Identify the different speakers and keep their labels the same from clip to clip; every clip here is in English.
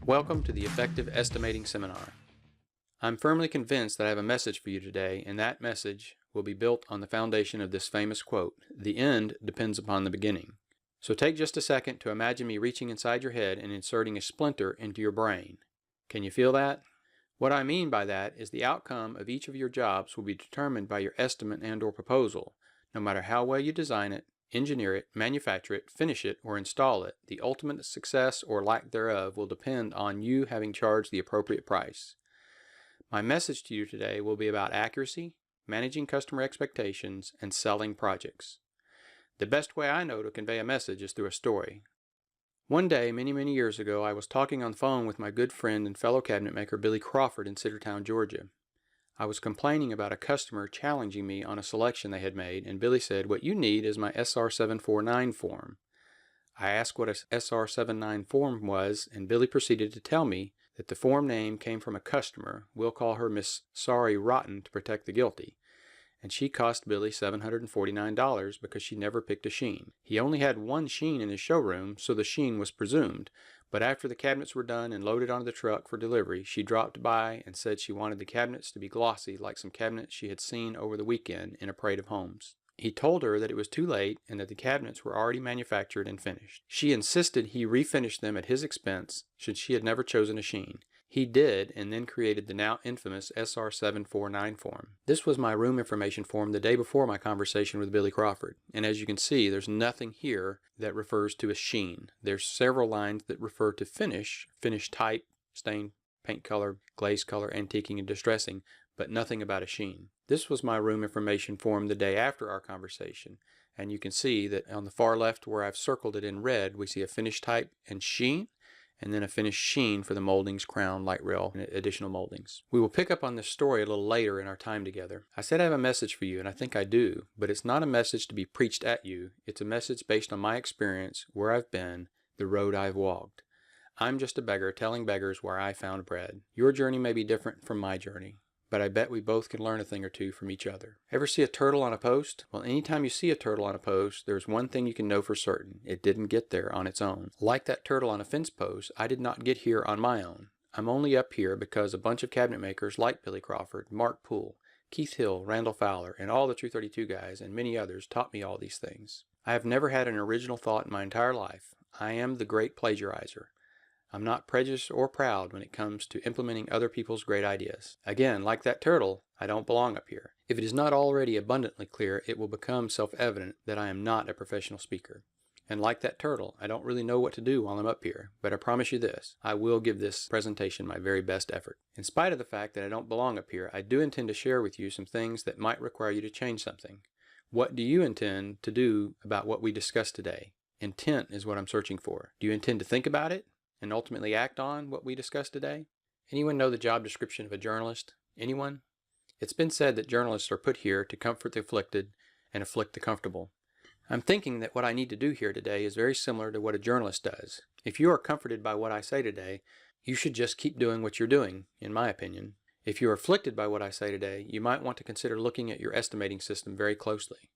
Speaker 1: Welcome to the Effective Estimating Seminar. I'm firmly convinced that I have a message for you today, and that message will be built on the foundation of this famous quote, "The end depends upon the beginning." So take just a second to imagine me reaching inside your head and inserting a splinter into your brain. Can you feel that? What I mean by that is the outcome of each of your jobs will be determined by your estimate and/or proposal. No matter how well you design it, engineer it, manufacture it, finish it, or install it, the ultimate success or lack thereof will depend on you having charged the appropriate price. My message to you today will be about accuracy, managing customer expectations, and selling projects. The best way I know to convey a message is through a story. One day, many years ago, I was talking on the phone with my good friend and fellow cabinet maker Billy Crawford in Centertown, Georgia. I was complaining about a customer challenging me on a selection they had made, and Billy said, "What you need is my SR749 form." I asked what a SR79 form was, and Billy proceeded to tell me that the form name came from a customer, we'll call her Miss Sorry Rotten to protect the guilty, and she cost Billy $749 because she never picked a sheen. He only had one sheen in his showroom, so the sheen was presumed. But after the cabinets were done and loaded onto the truck for delivery, she dropped by and said she wanted the cabinets to be glossy like some cabinets she had seen over the weekend in a parade of homes. He told her that it was too late and that the cabinets were already manufactured and finished. She insisted he refinish them at his expense since she had never chosen a sheen. He did, and then created the now infamous SR749 form. This was my room information form the day before my conversation with Billy Crawford, and as you can see, there's nothing here that refers to a sheen. There's several lines that refer to finish type, stain, paint color, glaze color, antiquing, and distressing, but nothing about a sheen. This was my room information form the day after our conversation, and you can see that on the far left where I've circled it in red, we see a finish type and sheen, and then a finished sheen for the moldings, crown, light rail, and additional moldings. We will pick up on this story a little later in our time together. I said I have a message for you, and I think I do, but it's not a message to be preached at you. It's a message based on my experience, where I've been, the road I've walked. I'm just a beggar telling beggars where I found bread. Your journey may be different from my journey, but I bet we both can learn a thing or two from each other. Ever see a turtle on a post? Well, anytime you see a turtle on a post, there's one thing you can know for certain. It didn't get there on its own. Like that turtle on a fence post, I did not get here on my own. I'm only up here because a bunch of cabinet makers like Billy Crawford, Mark Poole, Keith Hill, Randall Fowler, and all the 232 guys, and many others taught me all these things. I have never had an original thought in my entire life. I am the great plagiarizer. I'm not prejudiced or proud when it comes to implementing other people's great ideas. Again, like that turtle, I don't belong up here. If it is not already abundantly clear, it will become self-evident that I am not a professional speaker. And like that turtle, I don't really know what to do while I'm up here, but I promise you this, I will give this presentation my very best effort. In spite of the fact that I don't belong up here, I do intend to share with you some things that might require you to change something. What do you intend to do about what we discussed today? Intent is what I'm searching for. Do you intend to think about it and ultimately act on what we discussed today? Anyone know the job description of a journalist? Anyone? It's been said that journalists are put here to comfort the afflicted and afflict the comfortable. I'm thinking that what I need to do here today is very similar to what a journalist does. If you are comforted by what I say today, you should just keep doing what you're doing, in my opinion. If you are afflicted by what I say today, you might want to consider looking at your estimating system very closely.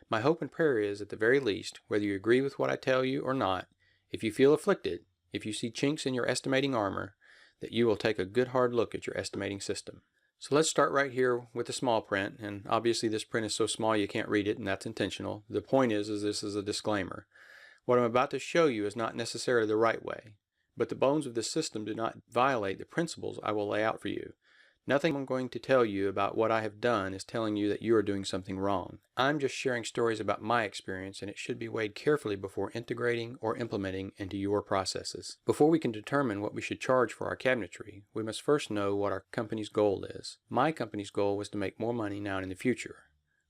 Speaker 1: My hope and prayer is, at the very least, whether you agree with what I tell you or not, if you feel afflicted, if you see chinks in your estimating armor, that you will take a good hard look at your estimating system. So let's start right here with the small print, and obviously this print is so small you can't read it, and that's intentional. The point is this is a disclaimer. What I'm about to show you is not necessarily the right way, but the bones of this system do not violate the principles I will lay out for you. Nothing I'm going to tell you about what I have done is telling you that you are doing something wrong. I'm just sharing stories about my experience, and it should be weighed carefully before integrating or implementing into your processes. Before we can determine what we should charge for our cabinetry, we must first know what our company's goal is. My company's goal was to make more money now and in the future.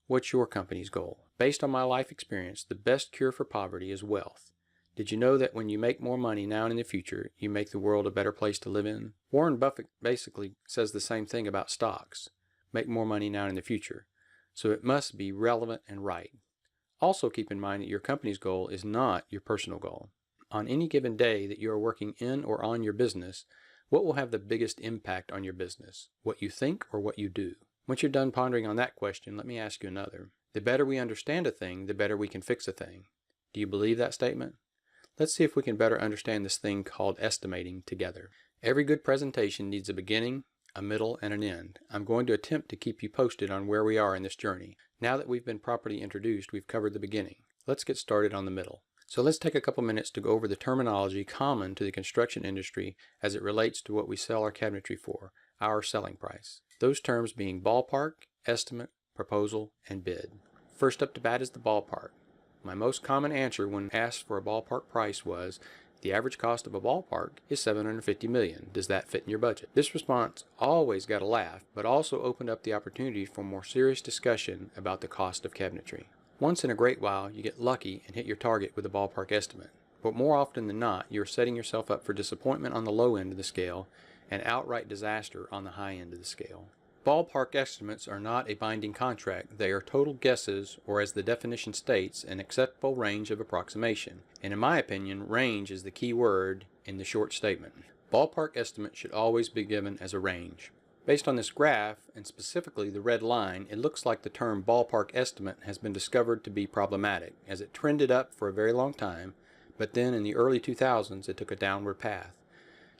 Speaker 1: What's your company's goal? Based on my life experience, the best cure for poverty is wealth. Did you know that when you make more money now and in the future, you make the world a better place to live in? Warren Buffett basically says the same thing about stocks. Make more money now and in the future. So it must be relevant and right. Also keep in mind that your company's goal is not your personal goal. On any given day that you are working in or on your business, what will have the biggest impact on your business? What you think or what you do? Once you're done pondering on that question, let me ask you another. The better we understand a thing, the better we can fix a thing. Do you believe that statement? Let's see if we can better understand this thing called estimating together. Every good presentation needs a beginning, a middle, and an end. I'm going to attempt to keep you posted on where we are in this journey. Now that we've been properly introduced, we've covered the beginning. Let's get started on the middle. So let's take a couple minutes to go over the terminology common to the construction industry as it relates to what we sell our cabinetry for, our selling price. Those terms being ballpark, estimate, proposal, and bid. First up to bat is the ballpark. My most common answer when asked for a ballpark price was, the average cost of a ballpark is $750 million. Does that fit in your budget? This response always got a laugh, but also opened up the opportunity for more serious discussion about the cost of cabinetry. Once in a great while, you get lucky and hit your target with a ballpark estimate. But more often than not, you're setting yourself up for disappointment on the low end of the scale and outright disaster on the high end of the scale. Ballpark estimates are not a binding contract. They are total guesses, or as the definition states, an acceptable range of approximation. And in my opinion, range is the key word in the short statement. Ballpark estimates should always be given as a range. Based on this graph, and specifically the red line, it looks like the term ballpark estimate has been discovered to be problematic, as it trended up for a very long time, but then in the early 2000s it took a downward path.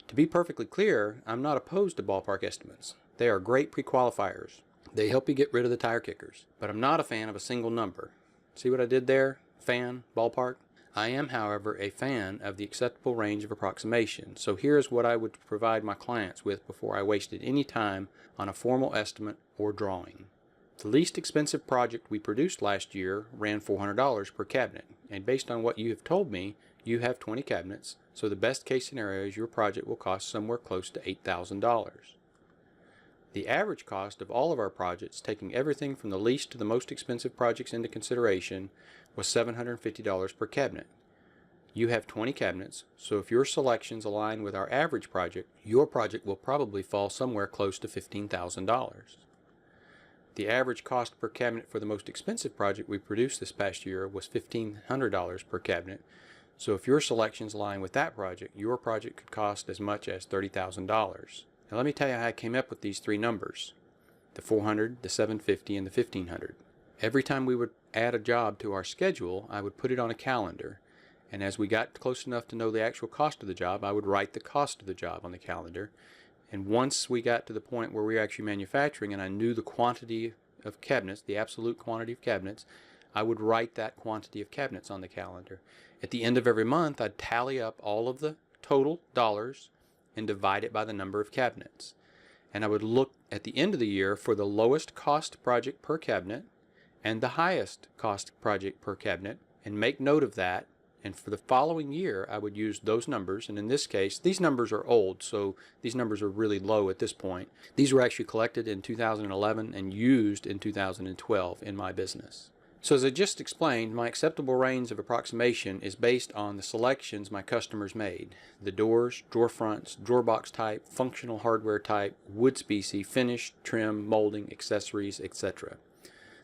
Speaker 1: To be perfectly clear, I'm not opposed to ballpark estimates. They are great pre-qualifiers. They help you get rid of the tire kickers. But I'm not a fan of a single number. See what I did there? Fan, ballpark? I am, however, a fan of the acceptable range of approximation. So here's what I would provide my clients with before I wasted any time on a formal estimate or drawing. The least expensive project we produced last year ran $400 per cabinet. And based on what you have told me, you have 20 cabinets, so the best case scenario is your project will cost somewhere close to $8,000. The average cost of all of our projects, taking everything from the least to the most expensive projects into consideration, was $750 per cabinet. You have 20 cabinets, so if your selections align with our average project, your project will probably fall somewhere close to $15,000. The average cost per cabinet for the most expensive project we produced this past year was $1,500 per cabinet, so if your selections align with that project, your project could cost as much as $30,000. Now let me tell you how I came up with these three numbers, the 400, the 750, and the 1500. Every time we would add a job to our schedule, I would put it on a calendar, and as we got close enough to know the actual cost of the job, I would write the cost of the job on the calendar. And once we got to the point where we were actually manufacturing and I knew the quantity of cabinets, the absolute quantity of cabinets, I would write that quantity of cabinets on the calendar. At the end of every month, I'd tally up all of the total dollars and divide it by the number of cabinets. And I would look at the end of the year for the lowest cost project per cabinet and the highest cost project per cabinet and make note of that. And for the following year, I would use those numbers. And in this case, these numbers are old, so these numbers are really low at this point. These were actually collected in 2011 and used in 2012 in my business. So as I just explained, my acceptable range of approximation is based on the selections my customers made. The doors, drawer fronts, drawer box type, functional hardware type, wood species, finish, trim, molding, accessories, etc.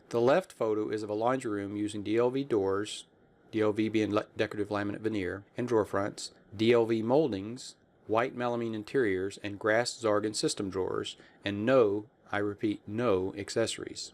Speaker 1: The left photo is of a laundry room using DLV doors, DLV being decorative laminate veneer, and drawer fronts, DLV moldings, white melamine interiors, and grass Zargan system drawers, and no, I repeat, no accessories.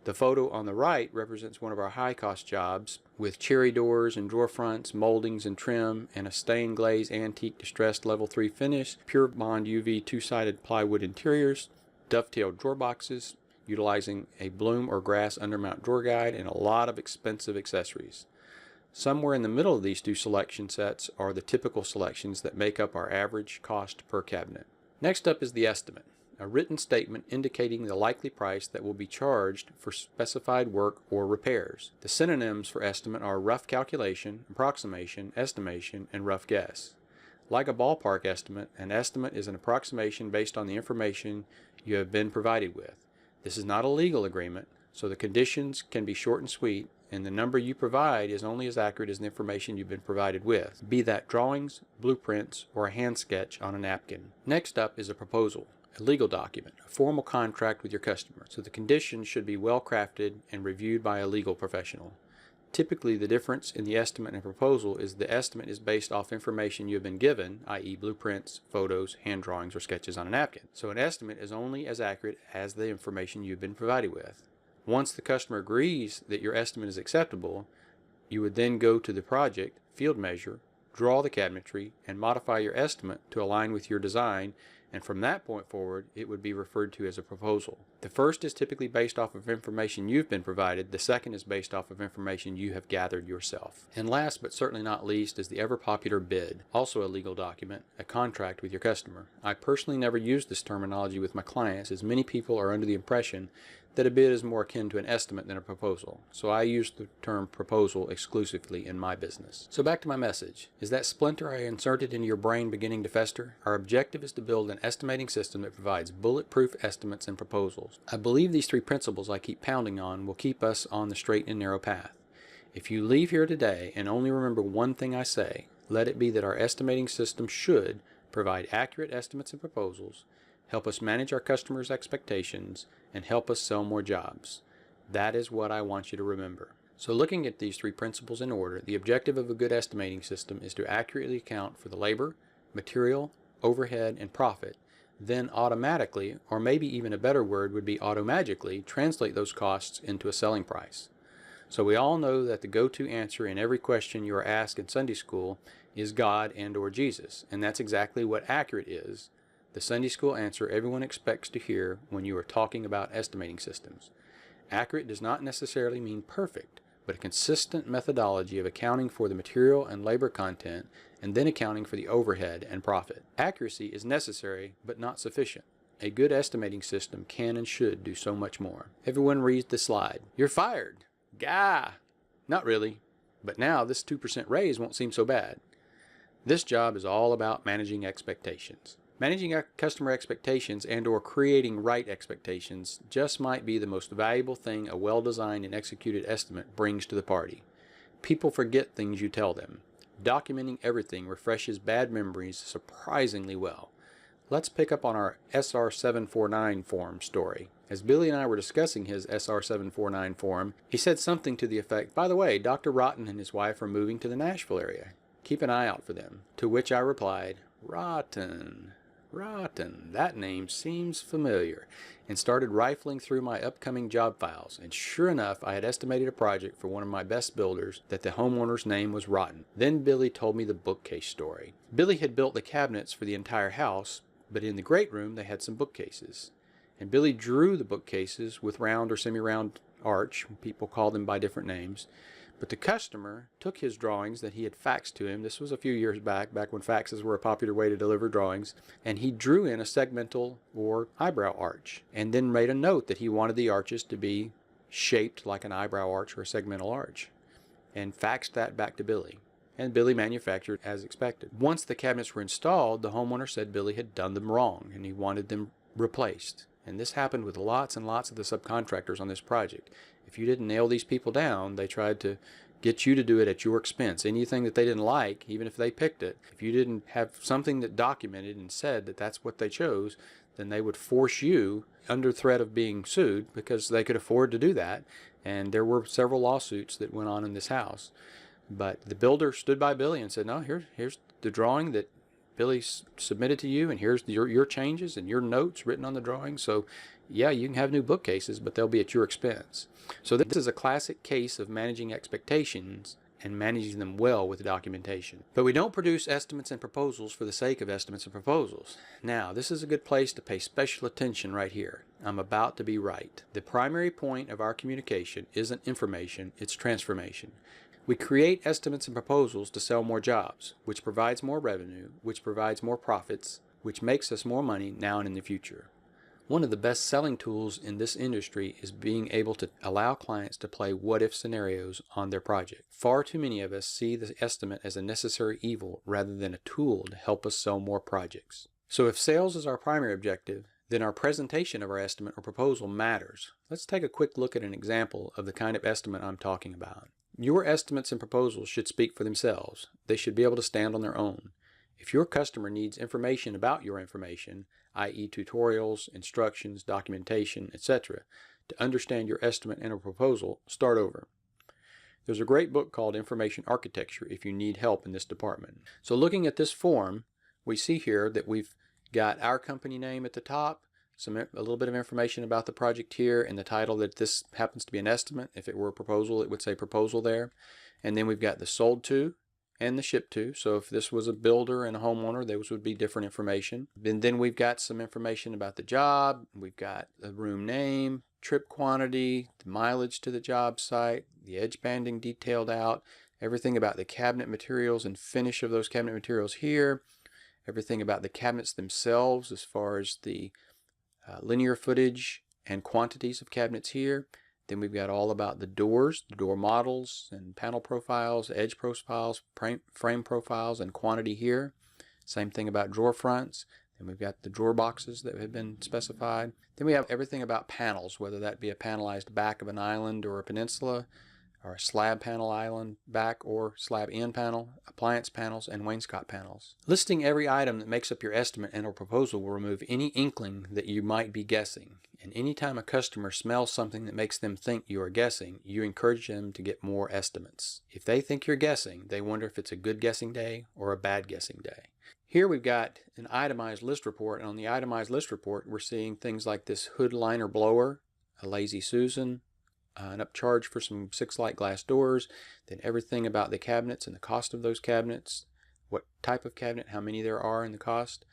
Speaker 1: The photo on the right represents one of our high-cost jobs with cherry doors and drawer fronts, moldings and trim, and a stained glaze antique distressed level 3 finish, pure bond UV two-sided plywood interiors, dovetailed drawer boxes, utilizing a bloom or grass undermount drawer guide, and a lot of expensive accessories. Somewhere in the middle of these two selection sets are the typical selections that make up our average cost per cabinet. Next up is the estimate, a written statement indicating the likely price that will be charged for specified work or repairs. The synonyms for estimate are rough calculation, approximation, estimation, and rough guess. Like a ballpark estimate, an estimate is an approximation based on the information you have been provided with. This is not a legal agreement, so the conditions can be short and sweet, and the number you provide is only as accurate as the information you've been provided with, be that drawings, blueprints, or a hand sketch on a napkin. Next up is a proposal, a legal document, a formal contract with your customer, so the conditions should be well crafted and reviewed by a legal professional. Typically, the difference in the estimate and proposal is the estimate is based off information you have been given, i.e. blueprints, photos, hand drawings, or sketches on a napkin. So an estimate is only as accurate as the information you've been provided with. Once the customer agrees that your estimate is acceptable, you would then go to the project, field measure, draw the cabinetry, and modify your estimate to align with your design, and from that point forward, it would be referred to as a proposal. The first is typically based off of information you've been provided. The second is based off of information you have gathered yourself. And last but certainly not least is the ever popular bid, also a legal document, a contract with your customer. I personally never use this terminology with my clients, as many people are under the impression that a bid is more akin to an estimate than a proposal. So I use the term proposal exclusively in my business. So back to my message. Is that splinter I inserted into your brain beginning to fester? Our objective is to build an estimating system that provides bulletproof estimates and proposals. I believe these three principles I keep pounding on will keep us on the straight and narrow path. If you leave here today and only remember one thing I say, let it be that our estimating system should provide accurate estimates and proposals, help us manage our customers' expectations, and help us sell more jobs. That is what I want you to remember. So looking at these three principles in order, the objective of a good estimating system is to accurately account for the labor, material, overhead, and profit, then automatically, or maybe even a better word would be automagically, translate those costs into a selling price. So we all know that the go-to answer in every question you are asked in Sunday school is God and or Jesus, and that's exactly what accurate is. The Sunday school answer everyone expects to hear when you are talking about estimating systems. Accurate does not necessarily mean perfect, but a consistent methodology of accounting for the material and labor content and then accounting for the overhead and profit. Accuracy is necessary, but not sufficient. A good estimating system can and should do so much more. Everyone reads the slide. You're fired. Gah! Not really, but now this 2% raise won't seem so bad. This job is all about managing expectations. Managing our customer expectations and or creating right expectations just might be the most valuable thing a well-designed and executed estimate brings to the party. People forget things you tell them. Documenting everything refreshes bad memories surprisingly well. Let's pick up on our SR749 form story. As Billy and I were discussing his SR749 form, he said something to the effect, "By the way, Dr. Rotten and his wife are moving to the Nashville area. Keep an eye out for them." To which I replied, "Rotten. Rotten, that name seems familiar," and started rifling through my upcoming job files, and sure enough I had estimated a project for one of my best builders that the homeowner's name was Rotten. Then Billy told me the bookcase story. Billy had built the cabinets for the entire house, but in the great room they had some bookcases, and Billy drew the bookcases with round or semi-round arch. People call them by different names. But the customer took his drawings that he had faxed to him. This was a few years back when faxes were a popular way to deliver drawings. And he drew in a segmental or eyebrow arch and then made a note that he wanted the arches to be shaped like an eyebrow arch or a segmental arch, and faxed that back to Billy. And Billy manufactured as expected. Once the cabinets were installed, the homeowner said Billy had done them wrong and he wanted them replaced. And this happened with lots and lots of the subcontractors on this project. If you didn't nail these people down, they tried to get you to do it at your expense. Anything that they didn't like, even if they picked it, if you didn't have something that documented and said that that's what they chose, then they would force you under threat of being sued, because they could afford to do that. And there were several lawsuits that went on in this house. But the builder stood by Billy and said, "No, here's the drawing that Billy submitted to you, and here's your changes and your notes written on the drawing. So yeah, you can have new bookcases, but they'll be at your expense." So this is a classic case of managing expectations and managing them well with documentation. But we don't produce estimates and proposals for the sake of estimates and proposals. Now, this is a good place to pay special attention right here. I'm about to be right. The primary point of our communication isn't information, it's transformation. We create estimates and proposals to sell more jobs, which provides more revenue, which provides more profits, which makes us more money now and in the future. One of the best selling tools in this industry is being able to allow clients to play what-if scenarios on their project. Far too many of us see the estimate as a necessary evil rather than a tool to help us sell more projects. So if sales is our primary objective, then our presentation of our estimate or proposal matters. Let's take a quick look at an example of the kind of estimate I'm talking about. Your estimates and proposals should speak for themselves. They should be able to stand on their own. If your customer needs information about your information, i.e. tutorials, instructions, documentation, etc., to understand your estimate and a proposal, start over. There's a great book called Information Architecture if you need help in this department. So looking at this form, we see here that we've got our company name at the top, a little bit of information about the project here, and the title that this happens to be an estimate. If it were a proposal, it would say proposal there. And then we've got the sold to, and the ship to. So if this was a builder and a homeowner, those would be different information. And then we've got some information about the job. We've got the room name, trip quantity, the mileage to the job site, the edge banding detailed out, everything about the cabinet materials and finish of those cabinet materials here, everything about the cabinets themselves as far as the linear footage and quantities of cabinets here. Then we've got all about the doors, the door models and panel profiles, edge profiles, frame profiles, and quantity here. Same thing about drawer fronts. Then we've got the drawer boxes that have been specified. Then we have everything about panels, whether that be a panelized back of an island or a peninsula, or a slab panel island back or slab end panel, appliance panels, and wainscot panels. Listing every item that makes up your estimate and or proposal will remove any inkling that you might be guessing. And anytime a customer smells something that makes them think you are guessing, you encourage them to get more estimates. If they think you're guessing, they wonder if it's a good guessing day or a bad guessing day. Here we've got an itemized list report, and on the itemized list report we're seeing things like this hood liner blower, a Lazy Susan, an upcharge for some 6 light glass doors, then everything about the cabinets and the cost of those cabinets, what type of cabinet, how many there are, and the cost.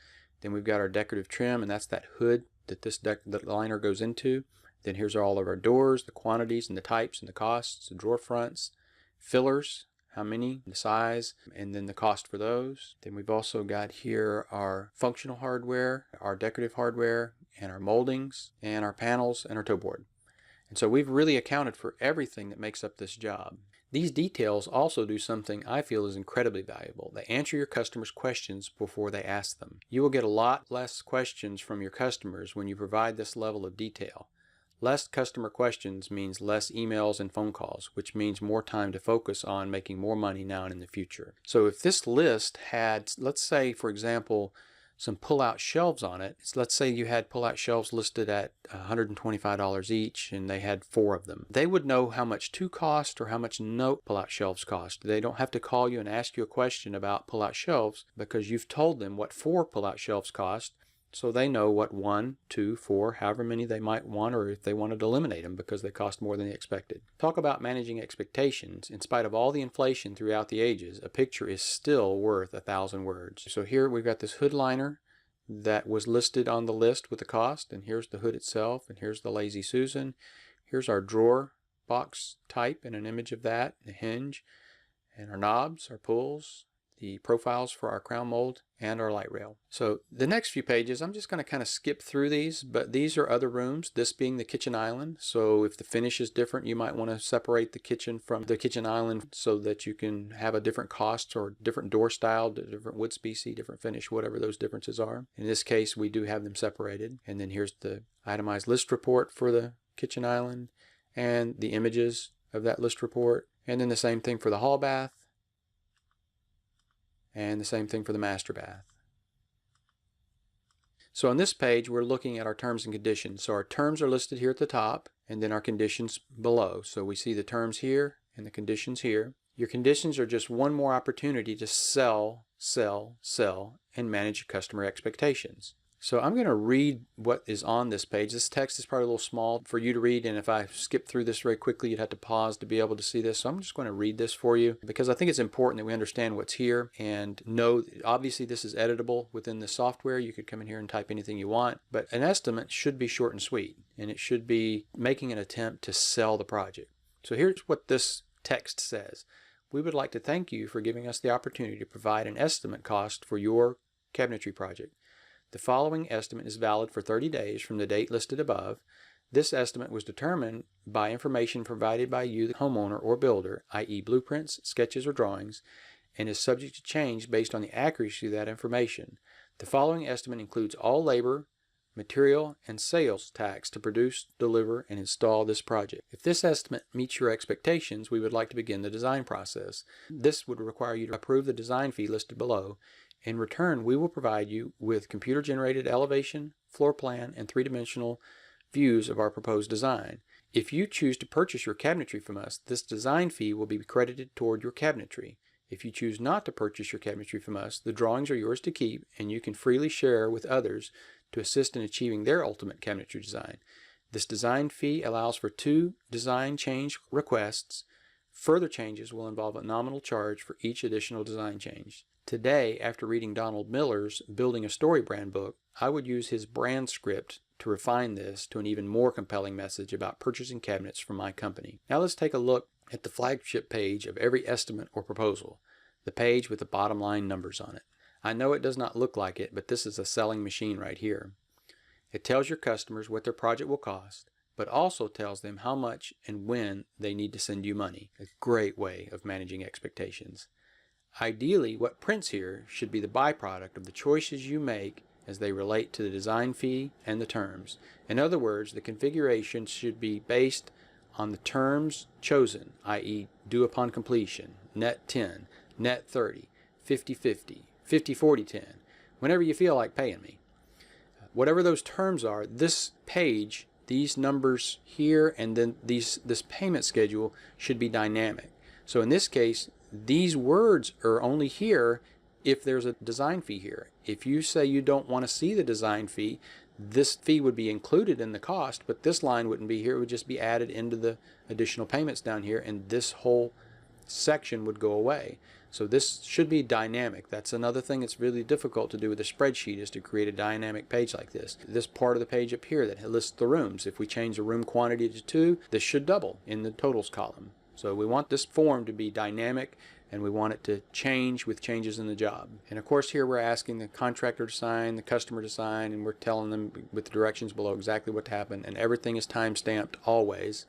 Speaker 1: Then we've got our decorative trim, and that's that hood that the liner goes into. Then here's all of our doors, the quantities and the types and the costs, the drawer fronts, fillers, how many, the size, and then the cost for those. Then we've also got here our functional hardware, our decorative hardware, and our moldings, and our panels, and our toe board. And so we've really accounted for everything that makes up this job. These details also do something I feel is incredibly valuable. They answer your customers' questions before they ask them. You will get a lot less questions from your customers when you provide this level of detail. Less customer questions means less emails and phone calls, which means more time to focus on making more money now and in the future. So if this list had, let's say, for example, some pull-out shelves on it. Let's say you had pull-out shelves listed at $125 each and they had 4 of them. They would know how much 2 cost or how much no pull-out shelves cost. They don't have to call you and ask you a question about pull-out shelves because you've told them what 4 pull-out shelves cost, so they know what 1, 2, 4, however many they might want, or if they wanted to eliminate them because they cost more than they expected. Talk about managing expectations. In spite of all the inflation throughout the ages, a picture is still worth 1,000 words. So here we've got this hood liner that was listed on the list with the cost, and here's the hood itself, and here's the Lazy Susan. Here's our drawer box type and an image of that, the hinge, and our knobs, our pulls, the profiles for our crown mold, and our light rail. So the next few pages, I'm just going to kind of skip through these, but these are other rooms, this being the kitchen island. So if the finish is different, you might want to separate the kitchen from the kitchen island so that you can have a different cost or different door style, different wood species, different finish, whatever those differences are. In this case, we do have them separated. And then here's the itemized list report for the kitchen island and the images of that list report. And then the same thing for the hall bath. And the same thing for the master bath. So on this page, we're looking at our terms and conditions. So our terms are listed here at the top, and then our conditions below. So we see the terms here and the conditions here. Your conditions are just one more opportunity to sell, sell, sell, and manage customer expectations. So I'm going to read what is on this page. This text is probably a little small for you to read, and if I skip through this very quickly, you'd have to pause to be able to see this. So I'm just going to read this for you because I think it's important that we understand what's here and know, obviously this is editable within the software. You could come in here and type anything you want, but an estimate should be short and sweet, and it should be making an attempt to sell the project. So here's what this text says. We would like to thank you for giving us the opportunity to provide an estimate cost for your cabinetry project. The following estimate is valid for 30 days from the date listed above. This estimate was determined by information provided by you, the homeowner or builder, i.e. blueprints, sketches, or drawings, and is subject to change based on the accuracy of that information. The following estimate includes all labor, material, and sales tax to produce, deliver, and install this project. If this estimate meets your expectations, we would like to begin the design process. This would require you to approve the design fee listed below. In return, we will provide you with computer-generated elevation, floor plan, and 3-dimensional views of our proposed design. If you choose to purchase your cabinetry from us, this design fee will be credited toward your cabinetry. If you choose not to purchase your cabinetry from us, the drawings are yours to keep, and you can freely share with others to assist in achieving their ultimate cabinetry design. This design fee allows for 2 design change requests Further changes will involve a nominal charge for each additional design change. Today, after reading Donald Miller's Building a Story brand book, I would use his brand script to refine this to an even more compelling message about purchasing cabinets from my company. Now let's take a look at the flagship page of every estimate or proposal, the page with the bottom line numbers on it. I know it does not look like it, but this is a selling machine right here. It tells your customers what their project will cost, but also tells them how much and when they need to send you money. A great way of managing expectations. Ideally, what prints here should be the byproduct of the choices you make as they relate to the design fee and the terms. In other words, the configuration should be based on the terms chosen, i.e. due upon completion, net 10, net 30, 50-50, 50-40-10, whenever you feel like paying me. Whatever those terms are, this page, these numbers here, and then this payment schedule should be dynamic. So in this case, these words are only here if there's a design fee here. If you say you don't want to see the design fee, this fee would be included in the cost, but this line wouldn't be here. It would just be added into the additional payments down here, and this whole section would go away. So this should be dynamic. That's another thing that's really difficult to do with a spreadsheet, is to create a dynamic page like this. This part of the page up here that lists the rooms, if we change the room quantity to 2, this should double in the totals column. So we want this form to be dynamic, and we want it to change with changes in the job. And of course here we're asking the contractor to sign, the customer to sign, and we're telling them with the directions below exactly what happened, and everything is time stamped always.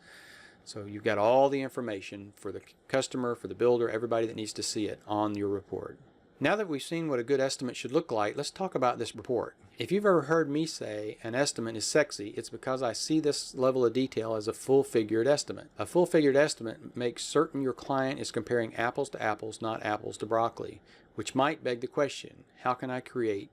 Speaker 1: So you've got all the information for the customer, for the builder, everybody that needs to see it on your report. Now that we've seen what a good estimate should look like, let's talk about this report. If you've ever heard me say an estimate is sexy, it's because I see this level of detail as a full-figured estimate. A full-figured estimate makes certain your client is comparing apples to apples, not apples to broccoli, which might beg the question, how can I create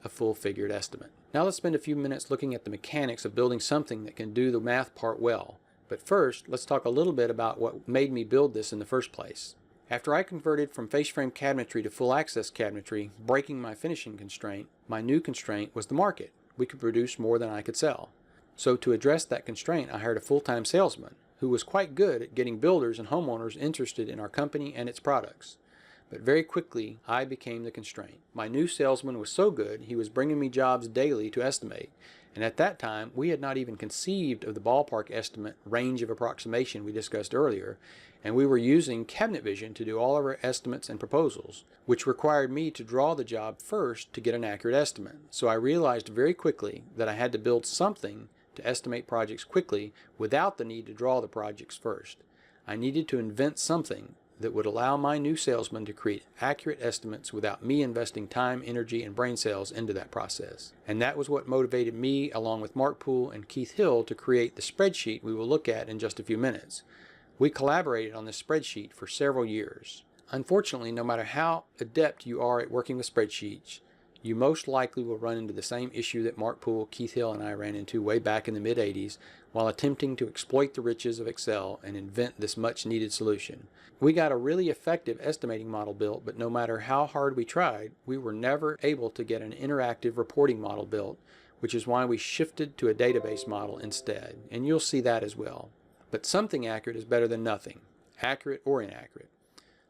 Speaker 1: a full-figured estimate? Now let's spend a few minutes looking at the mechanics of building something that can do the math part well. But first, let's talk a little bit about what made me build this in the first place. After I converted from face frame cabinetry to full access cabinetry, breaking my finishing constraint, my new constraint was the market. We could produce more than I could sell. So to address that constraint, I hired a full-time salesman who was quite good at getting builders and homeowners interested in our company and its products. But very quickly, I became the constraint. My new salesman was so good, he was bringing me jobs daily to estimate. And at that time, we had not even conceived of the ballpark estimate range of approximation we discussed earlier, and we were using Cabinet Vision to do all of our estimates and proposals, which required me to draw the job first to get an accurate estimate. So I realized very quickly that I had to build something to estimate projects quickly without the need to draw the projects first. I needed to invent something that would allow my new salesman to create accurate estimates without me investing time, energy, and brain cells into that process. And that was what motivated me, along with Mark Poole and Keith Hill, to create the spreadsheet we will look at in just a few minutes. We collaborated on this spreadsheet for several years. Unfortunately, no matter how adept you are at working with spreadsheets, you most likely will run into the same issue that Mark Poole, Keith Hill, and I ran into way back in the mid-'80s while attempting to exploit the riches of Excel and invent this much-needed solution. We got a really effective estimating model built, but no matter how hard we tried, we were never able to get an interactive reporting model built, which is why we shifted to a database model instead, and you'll see that as well. But something accurate is better than nothing, accurate or inaccurate.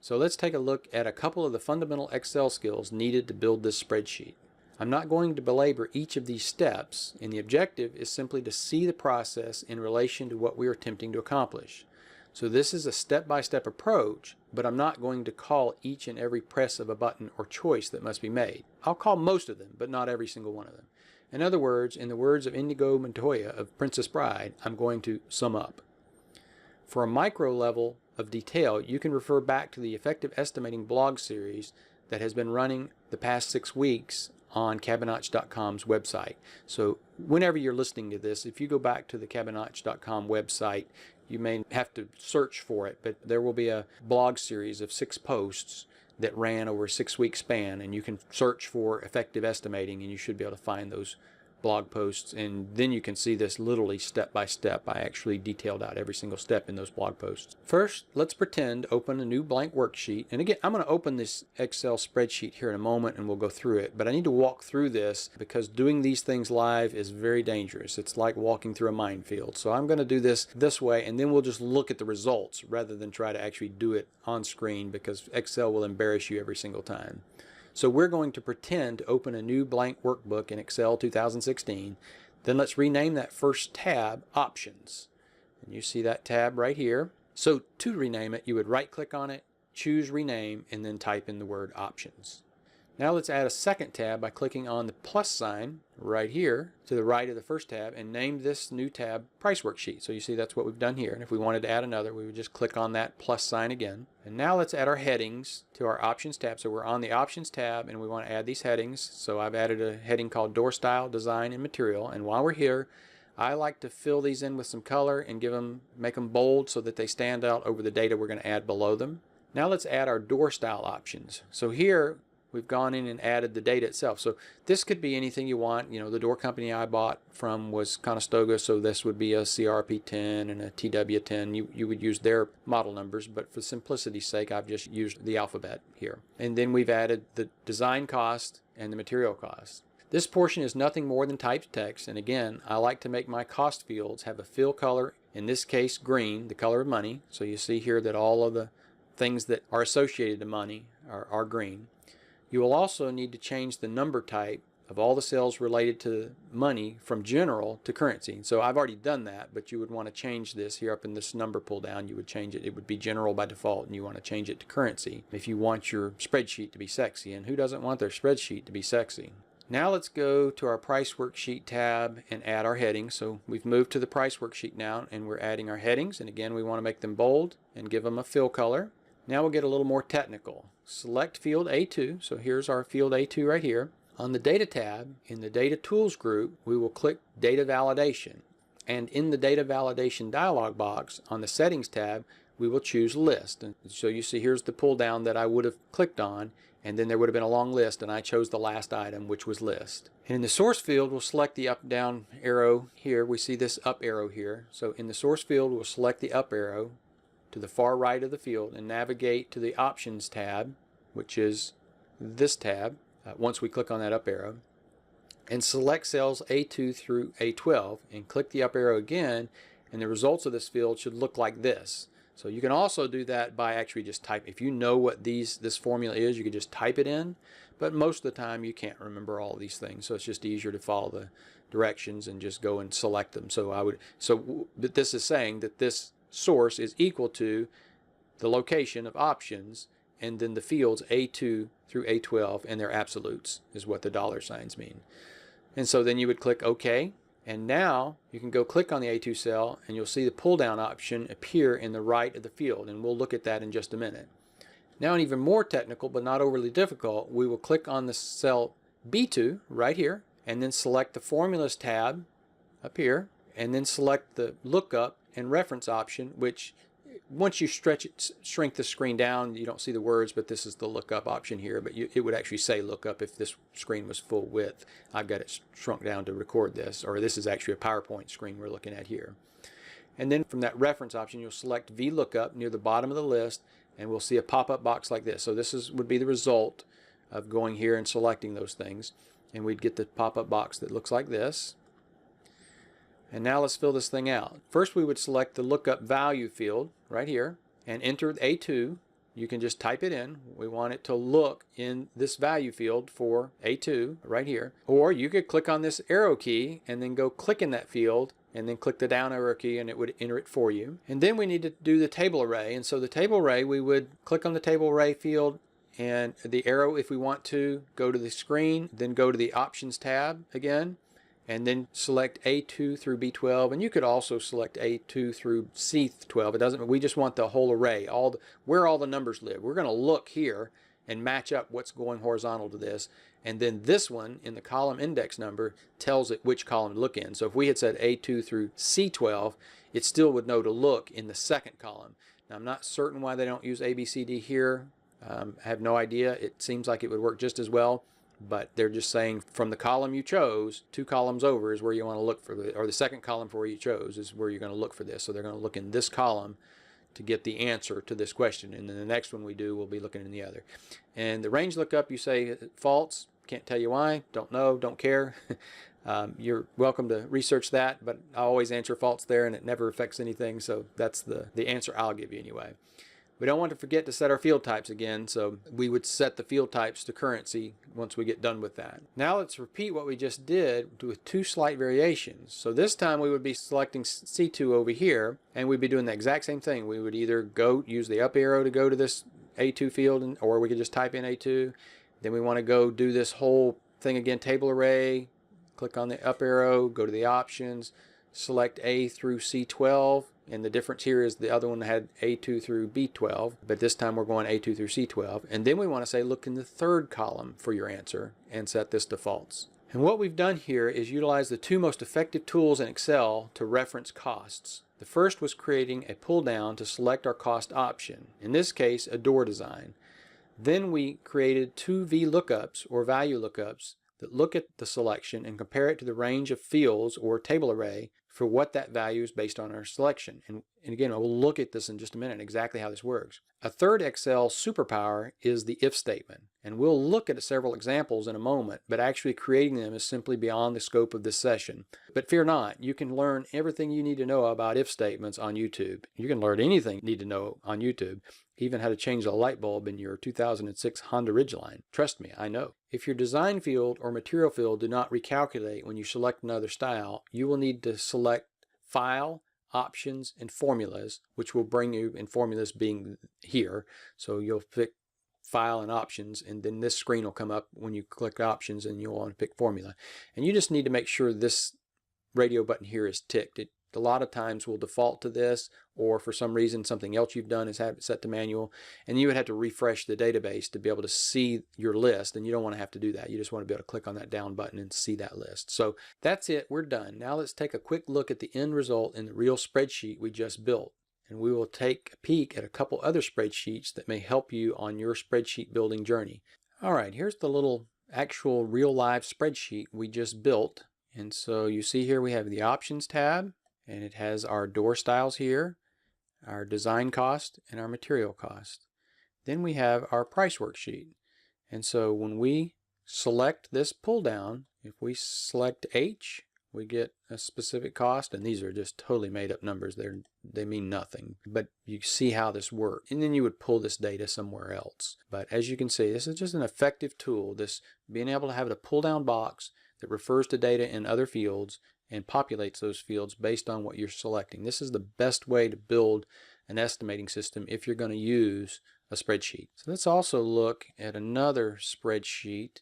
Speaker 1: So let's take a look at a couple of the fundamental Excel skills needed to build this spreadsheet. I'm not going to belabor each of these steps, and the objective is simply to see the process in relation to what we are attempting to accomplish. So this is a step-by-step approach, but I'm not going to call each and every press of a button or choice that must be made. I'll call most of them, but not every single one of them. In other words, in the words of Inigo Montoya of Princess Bride, I'm going to sum up. For a micro level of detail, you can refer back to the Effective Estimating blog series that has been running the past 6 weeks on Cabinotch.com's website. So whenever you're listening to this, if you go back to the Cabinotch.com website, you may have to search for it, but there will be a blog series of 6 posts that ran over a 6-week span, and you can search for effective estimating, and you should be able to find those blog posts, and then you can see this literally step by step. I actually detailed out every single step in those blog posts. First, let's pretend to open a new blank worksheet. And again, I'm going to open this Excel spreadsheet here in a moment and we'll go through it. But I need to walk through this because doing these things live is very dangerous. It's like walking through a minefield. So I'm going to do this way, and then we'll just look at the results rather than try to actually do it on screen, because Excel will embarrass you every single time. So we're going to pretend to open a new blank workbook in Excel 2016. Then let's rename that first tab Options. And you see that tab right here. So to rename it, you would right click on it, choose Rename, and then type in the word Options. Now let's add a second tab by clicking on the plus sign right here to the right of the first tab and name this new tab Price Worksheet. So you see that's what we've done here. And if we wanted to add another, we would just click on that plus sign again. And now let's add our headings to our Options tab. So we're on the Options tab and we want to add these headings. So I've added a heading called Door Style, Design, and Material. And while we're here, I like to fill these in with some color and make them bold so that they stand out over the data we're going to add below them. Now let's add our door style options. So here we've gone in and added the data itself. So this could be anything you want. You know, the door company I bought from was Conestoga, so this would be a CRP10 and a TW10. You would use their model numbers, but for simplicity's sake, I've just used the alphabet here. And then we've added the design cost and the material cost. This portion is nothing more than typed text, and again, I like to make my cost fields have a fill color, in this case green, the color of money. So you see here that all of the things that are associated to money are green. You will also need to change the number type of all the cells related to money from general to currency. So I've already done that, but you would want to change this here up in this number pull down. You would change it. It would be general by default, and you want to change it to currency if you want your spreadsheet to be sexy. And who doesn't want their spreadsheet to be sexy? Now let's go to our Price Worksheet tab and add our headings. So we've moved to the Price Worksheet now, and we're adding our headings. And again, we want to make them bold and give them a fill color. Now we'll get a little more technical. Select field A2. So here's our field A2 right here. On the Data tab, in the Data Tools group, we will click Data Validation. And in the Data Validation dialog box, on the Settings tab, we will choose List. And so you see here's the pull down that I would have clicked on, and then there would have been a long list, and I chose the last item, which was List. And in the source field, we'll select the up down arrow here. We see this up arrow here. So in the source field, we'll select the up arrow to the far right of the field and navigate to the Options tab, which is this tab, once we click on that up arrow, and select cells A2 through A12 and click the up arrow again, and the results of this field should look like this. So you can also do that by actually just type. If you know what this formula is, you could just type it in, but most of the time you can't remember all of these things, so it's just easier to follow the directions and just go and select them. But this is saying that this source is equal to the location of options and then the fields A2 through A12 and their absolutes is what the dollar signs mean. And so then you would click OK. And now you can go click on the A2 cell and you'll see the pull down option appear in the right of the field, and we'll look at that in just a minute. Now, and even more technical but not overly difficult, we will click on the cell B2 right here and then select the Formulas tab up here and then select the Lookup and Reference option, which once you shrink the screen down, you don't see the words, but this is the lookup option here, but it would actually say lookup if this screen was full width. I've got it shrunk down to record this, or this is actually a PowerPoint screen we're looking at here. And then from that reference option, you'll select VLOOKUP near the bottom of the list, and we'll see a pop-up box like this. So this would be the result of going here and selecting those things, and we'd get the pop-up box that looks like this. And now let's fill this thing out. First we would select the lookup value field right here and enter A2. You can just type it in. We want it to look in this value field for A2 right here. Or you could click on this arrow key and then go click in that field and then click the down arrow key and it would enter it for you. And then we need to do the table array. And so the table array, we would click on the table array field and the arrow if we want to, go to the screen, then go to the Options tab again, and then select A2 through B12, and you could also select A2 through C12. It doesn't. We just want the whole array, where all the numbers live. We're going to look here and match up what's going horizontal to this, and then this one in the column index number tells it which column to look in. So if we had said A2 through C12, it still would know to look in the second column. Now I'm not certain why they don't use ABCD here. I have no idea. It seems like it would work just as well. but they're just saying from the column you chose, 2 columns over is where you want to look for the, or the second column for where you chose is where you're going to look for this. So they're going to look in this column to get the answer to this question, and then the next one we do, we'll be looking in the other. And the range lookup, you say false, can't tell you why, don't know, don't care. You're welcome to research that, but I always answer false there, and it never affects anything, so that's the answer I'll give you anyway. We don't want to forget to set our field types again, so we would set the field types to currency once we get done with that. Now let's repeat what we just did with 2 slight variations. So this time we would be selecting C2 over here, and we'd be doing the exact same thing. We would either use the up arrow to go to this A2 field, or we could just type in A2. Then we want to go do this whole thing again, table array, click on the up arrow, go to the options, select A through C12, and the difference here is the other one had A2 through B12, but this time we're going A2 through C12. And then we want to say look in the 3rd column for your answer and set this to false. And what we've done here is utilize the 2 most effective tools in Excel to reference costs. The first was creating a pull down to select our cost option, in this case a door design. Then we created 2 VLOOKUPs or value lookups that look at the selection and compare it to the range of fields or table array for what that value is based on our selection. And again, I will look at this in just a minute, exactly how this works. A third Excel superpower is the if statement. And we'll look at several examples in a moment, but actually creating them is simply beyond the scope of this session. But fear not, you can learn everything you need to know about if statements on YouTube. You can learn anything you need to know on YouTube, even how to change the light bulb in your 2006 Honda Ridgeline. Trust me, I know. If your design field or material field do not recalculate when you select another style, you will need to select File, Options, and Formulas, which will bring you, in Formulas being here. So you'll pick File and Options, and then this screen will come up when you click Options, and you'll want to pick Formula. And you just need to make sure this radio button here is ticked. It a lot of times will default to this, or for some reason something else you've done is have it set to manual, and you would have to refresh the database to be able to see your list, and you don't want to have to do that. You just want to be able to click on that down button and see that list. So that's it, we're done. Now let's take a quick look at the end result in the real spreadsheet we just built, and we will take a peek at a couple other spreadsheets that may help you on your spreadsheet building journey. Alright, here's the little actual real live spreadsheet we just built. And so you see here we have the Options tab, and it has our door styles here, our design cost, and our material cost. Then we have our price worksheet. And so when we select this pull down, if we select H, we get a specific cost, and these are just totally made up numbers. They mean nothing, but you see how this works. And then you would pull this data somewhere else. But as you can see, this is just an effective tool, this being able to have a pull down box that refers to data in other fields and populates those fields based on what you're selecting. This is the best way to build an estimating system if you're going to use a spreadsheet. So let's also look at another spreadsheet.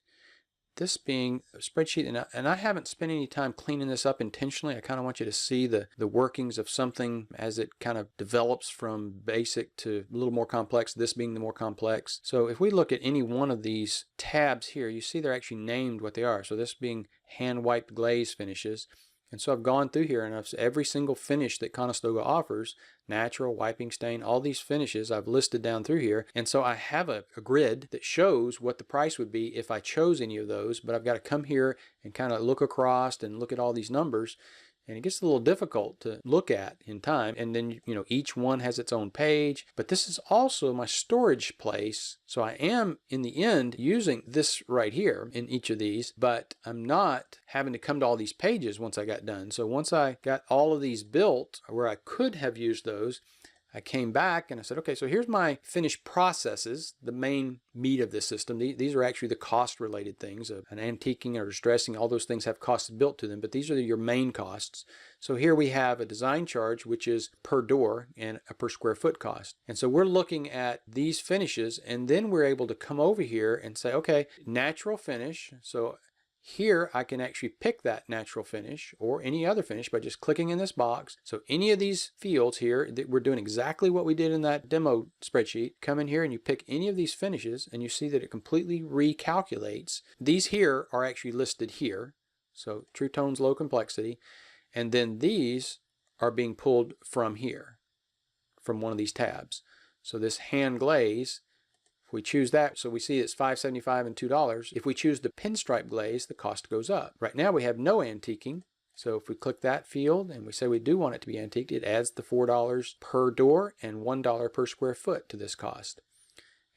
Speaker 1: This being a spreadsheet, and I haven't spent any time cleaning this up intentionally. I kind of want you to see the workings of something as it kind of develops from basic to a little more complex, this being the more complex. So if we look at any one of these tabs here, you see they're actually named what they are. So this being hand wiped glaze finishes. And so I've gone through here, and every single finish that Conestoga offers, natural, wiping stain, all these finishes I've listed down through here. And so I have a grid that shows what the price would be if I chose any of those, but I've got to come here and kind of look across and look at all these numbers. And it gets a little difficult to look at in time. And then, you know, each one has its own page. But this is also my storage place. So I am, in the end, using this right here in each of these. But I'm not having to come to all these pages once I got done. So once I got all of these built where I could have used those, I came back and I said, okay, so here's my finished processes, the main meat of this system. These are actually the cost related things of an antiquing or distressing. All those things have costs built to them, but these are your main costs. So here we have a design charge, which is per door, and a per square foot cost. And so we're looking at these finishes, and then we're able to come over here and say, okay, natural finish. So here I can actually pick that natural finish or any other finish by just clicking in this box. So any of these fields here, we're doing exactly what we did in that demo spreadsheet. Come in here and you pick any of these finishes, and you see that it completely recalculates. These here are actually listed here. So True Tones, low complexity. And then these are being pulled from here, from one of these tabs. So this hand glaze If we choose that, so we see it's $5.75 and $2. If we choose the pinstripe glaze, the cost goes up. Right now we have no antiquing. So if we click that field and we say we do want it to be antiqued, it adds the $4 per door and $1 per square foot to this cost.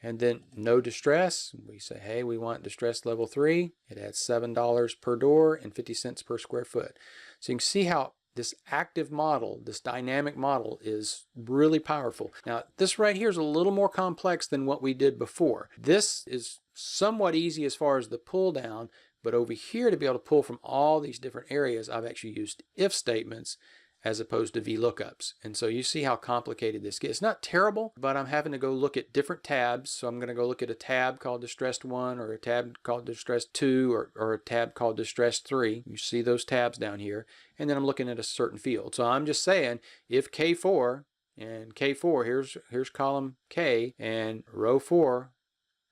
Speaker 1: And then no distress, we say, hey, we want distress level 3. It adds $7 per door and 50 cents per square foot. So you can see how this active model, this dynamic model, is really powerful. Now, this right here is a little more complex than what we did before. This is somewhat easy as far as the pull down, but over here to be able to pull from all these different areas, I've actually used if statements as opposed to VLOOKUPs. And so you see how complicated this gets. It's not terrible, but I'm having to go look at different tabs. So I'm going to go look at a tab called Distressed 1 or a tab called Distressed 2 or a tab called Distressed 3. You see those tabs down here. And then I'm looking at a certain field. So I'm just saying if K4 and K4, here's column K and row 4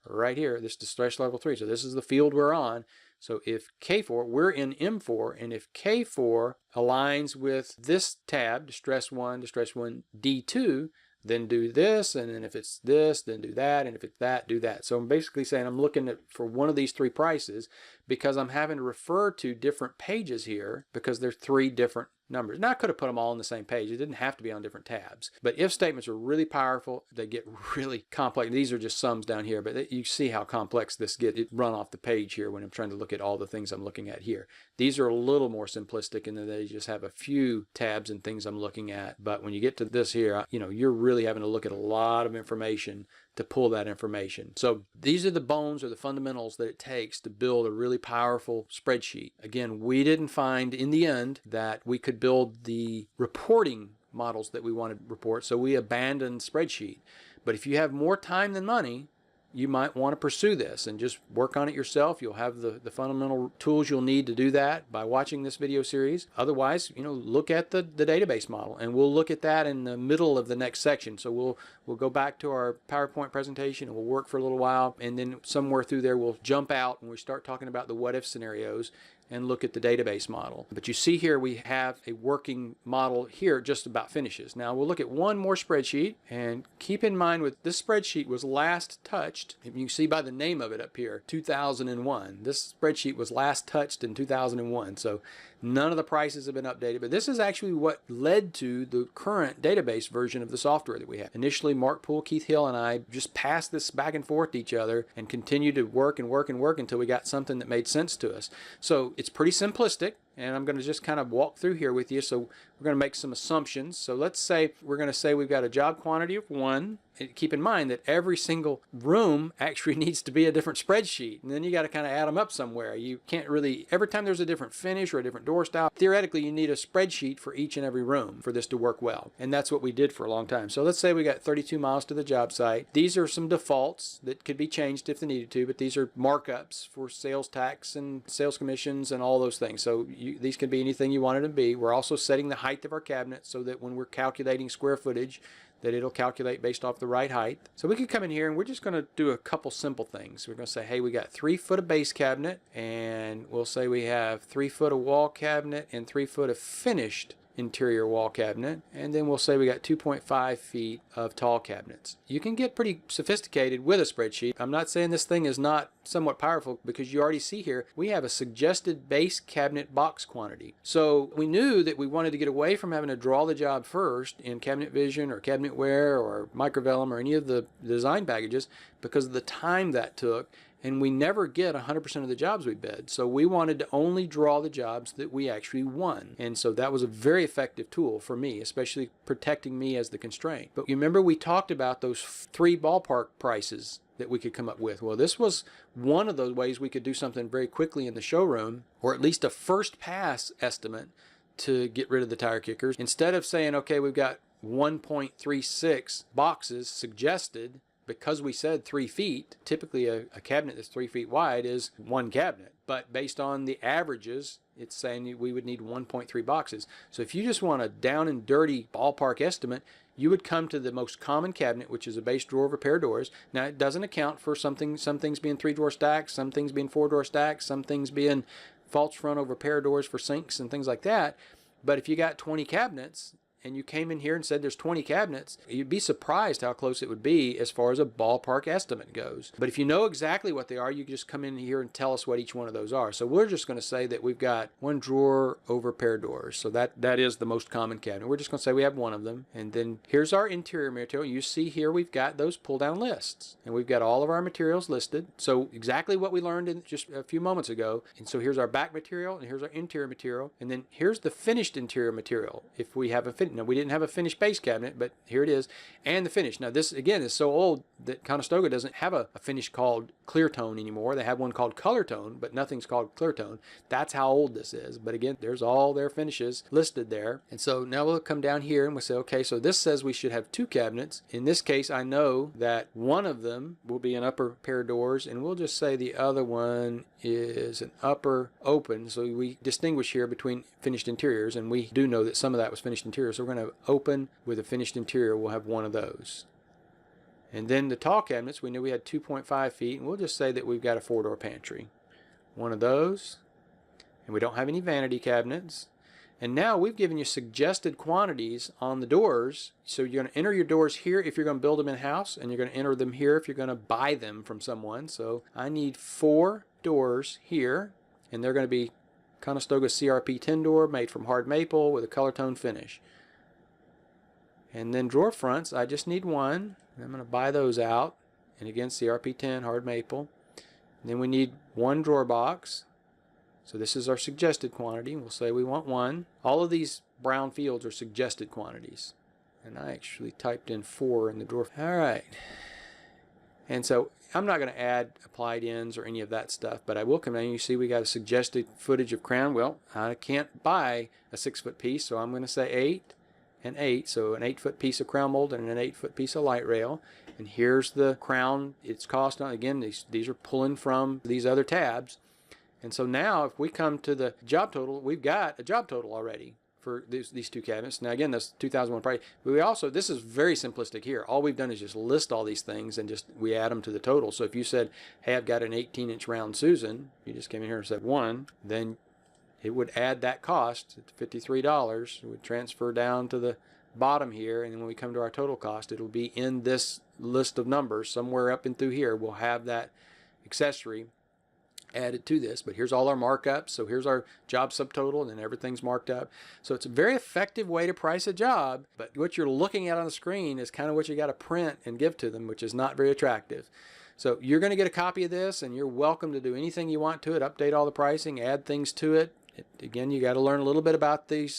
Speaker 1: right here, this distress level 3. So this is the field we're on. So if K4, we're in M4, and if K4 aligns with this tab, Distress 1, D2, then do this, and then if it's this, then do that, and if it's that, do that. So I'm basically saying I'm looking at for one of these three prices because I'm having to refer to different pages here because there's three different numbers. Now I could have put them all on the same page. It didn't have to be on different tabs. But if statements are really powerful. They get really complex. These are just sums down here, but you see how complex this gets. It run off the page here when I'm trying to look at all the things I'm looking at here. These are a little more simplistic in that they just have a few tabs and things I'm looking at. But when you get to this here, you're really having to look at a lot of information to pull that information. So these are the bones or the fundamentals that it takes to build a really powerful spreadsheet. Again, we didn't find in the end that we could build the reporting models that we wanted to report, so we abandoned spreadsheet. But if you have more time than money, you might want to pursue this and just work on it yourself. You'll have the fundamental tools you'll need to do that by watching this video series. Otherwise, look at the database model, and we'll look at that in the middle of the next section. So we'll go back to our PowerPoint presentation and we'll work for a little while, and then somewhere through there we'll jump out and we start talking about the what if scenarios and look at the database model. But you see here we have a working model here just about finishes. Now we'll look at one more spreadsheet, and keep in mind with this spreadsheet was last touched, if you can see by the name of it up here, 2001. This spreadsheet was last touched in 2001, so none of the prices have been updated, but this is actually what led to the current database version of the software that we have. Initially, Mark Poole, Keith Hill, and I just passed this back and forth to each other and continued to work and work and work until we got something that made sense to us. So it's pretty simplistic, and I'm going to just kind of walk through here with you. So we're going to make some assumptions. So let's say we're going to say we've got a job quantity of 1. And keep in mind that every single room actually needs to be a different spreadsheet, and then you got to kind of add them up somewhere. You can't really, every time there's a different finish or a different door style, theoretically you need a spreadsheet for each and every room for this to work well. And that's what we did for a long time. So let's say we got 32 miles to the job site. These are some defaults that could be changed if they needed to, but these are markups for sales tax and sales commissions and all those things. So these can be anything you want it to be. We're also setting the height of our cabinet so that when we're calculating square footage, that it'll calculate based off the right height. So we could come in here and we're just going to do a couple simple things. We're going to say, hey, we got 3 foot of base cabinet, and we'll say we have 3 foot of wall cabinet and 3 foot of finished interior wall cabinet, and then we'll say we got 2.5 feet of tall cabinets. You can get pretty sophisticated with a spreadsheet. I'm not saying this thing is not somewhat powerful, because you already see here we have a suggested base cabinet box quantity. So we knew that we wanted to get away from having to draw the job first in Cabinet Vision or Cabinetware or Microvellum or any of the design packages because of the time that took. And we never get 100% of the jobs we bid. So we wanted to only draw the jobs that we actually won. And so that was a very effective tool for me, especially protecting me as the constraint. But you remember we talked about those 3 ballpark prices that we could come up with. Well, this was one of those ways we could do something very quickly in the showroom, or at least a first pass estimate to get rid of the tire kickers. Instead of saying, okay, we've got 1.36 boxes suggested, because we said 3 feet, typically a cabinet that's 3 feet wide is 1 cabinet. But based on the averages, it's saying we would need 1.3 boxes. So if you just want a down and dirty ballpark estimate, you would come to the most common cabinet, which is a base drawer of repair doors. Now, it doesn't account for some things being 3-drawer stacks, some things being 4-drawer stacks, some things being false front over repair doors for sinks and things like that. But if you got 20 cabinets, and you came in here and said there's 20 cabinets, you'd be surprised how close it would be as far as a ballpark estimate goes. But if you know exactly what they are, you can just come in here and tell us what each one of those are. So we're just going to say that we've got one drawer over pair doors. So that is the most common cabinet. We're just going to say we have one of them. And then here's our interior material. You see here we've got those pull down lists, and we've got all of our materials listed. So exactly what we learned in just a few moments ago. And so here's our back material, and here's our interior material, and then here's the finished interior material. If we have a now we didn't have a finished base cabinet, but here it is, and the finish. Now this again is so old that Conestoga doesn't have a finish called clear tone anymore. They have one called color tone, but nothing's called clear tone. That's how old this is. But again, there's all their finishes listed there. And so now we'll come down here and we'll say, okay, so this says we should have 2 cabinets. In this case, I know that one of them will be an upper pair of doors, and we'll just say the other one is an upper open. So we distinguish here between finished interiors, and we do know that some of that was finished interior. So we're going to open with a finished interior. We'll have one of those. And then the tall cabinets, we knew we had 2.5 feet, and we'll just say that we've got a 4-door pantry. One of those, and we don't have any vanity cabinets. And now we've given you suggested quantities on the doors. So you're going to enter your doors here if you're going to build them in-house, and you're going to enter them here if you're going to buy them from someone. So I need 4 doors here, and they're going to be Conestoga CRP 10 door made from hard maple with a color tone finish. And then drawer fronts, I just need 1. I'm going to buy those out, and again CRP 10 hard maple. And then we need 1 drawer box. So this is our suggested quantity. We'll say we want 1. All of these brown fields are suggested quantities, and I actually typed in 4 in the drawer. All right. And so I'm not going to add applied ends or any of that stuff, but I will come in and you see we got a suggested footage of crown. Well, I can't buy a 6-foot piece, so I'm going to say 8 and 8, so an 8-foot piece of crown mold and an 8-foot piece of light rail. And here's the crown. Its cost on, again, these are pulling from these other tabs. And so now if we come to the job total, we've got a job total already for these 2 cabinets. Now again, this 2001 price. But we also, this is very simplistic here. All we've done is just list all these things and just we add them to the total. So if you said, hey, I've got an 18-inch round Susan, you just came in here and said 1, then it would add that cost at $53. It would transfer down to the bottom here, and then when we come to our total cost, it'll be in this list of numbers somewhere up and through here. We'll have that accessory added to this, but here's all our markups. So here's our job subtotal, and then everything's marked up. So it's a very effective way to price a job, but what you're looking at on the screen is kind of what you got to print and give to them, which is not very attractive. So you're going to get a copy of this, and you're welcome to do anything you want to it, update all the pricing, add things to it. Again, you got to learn a little bit about the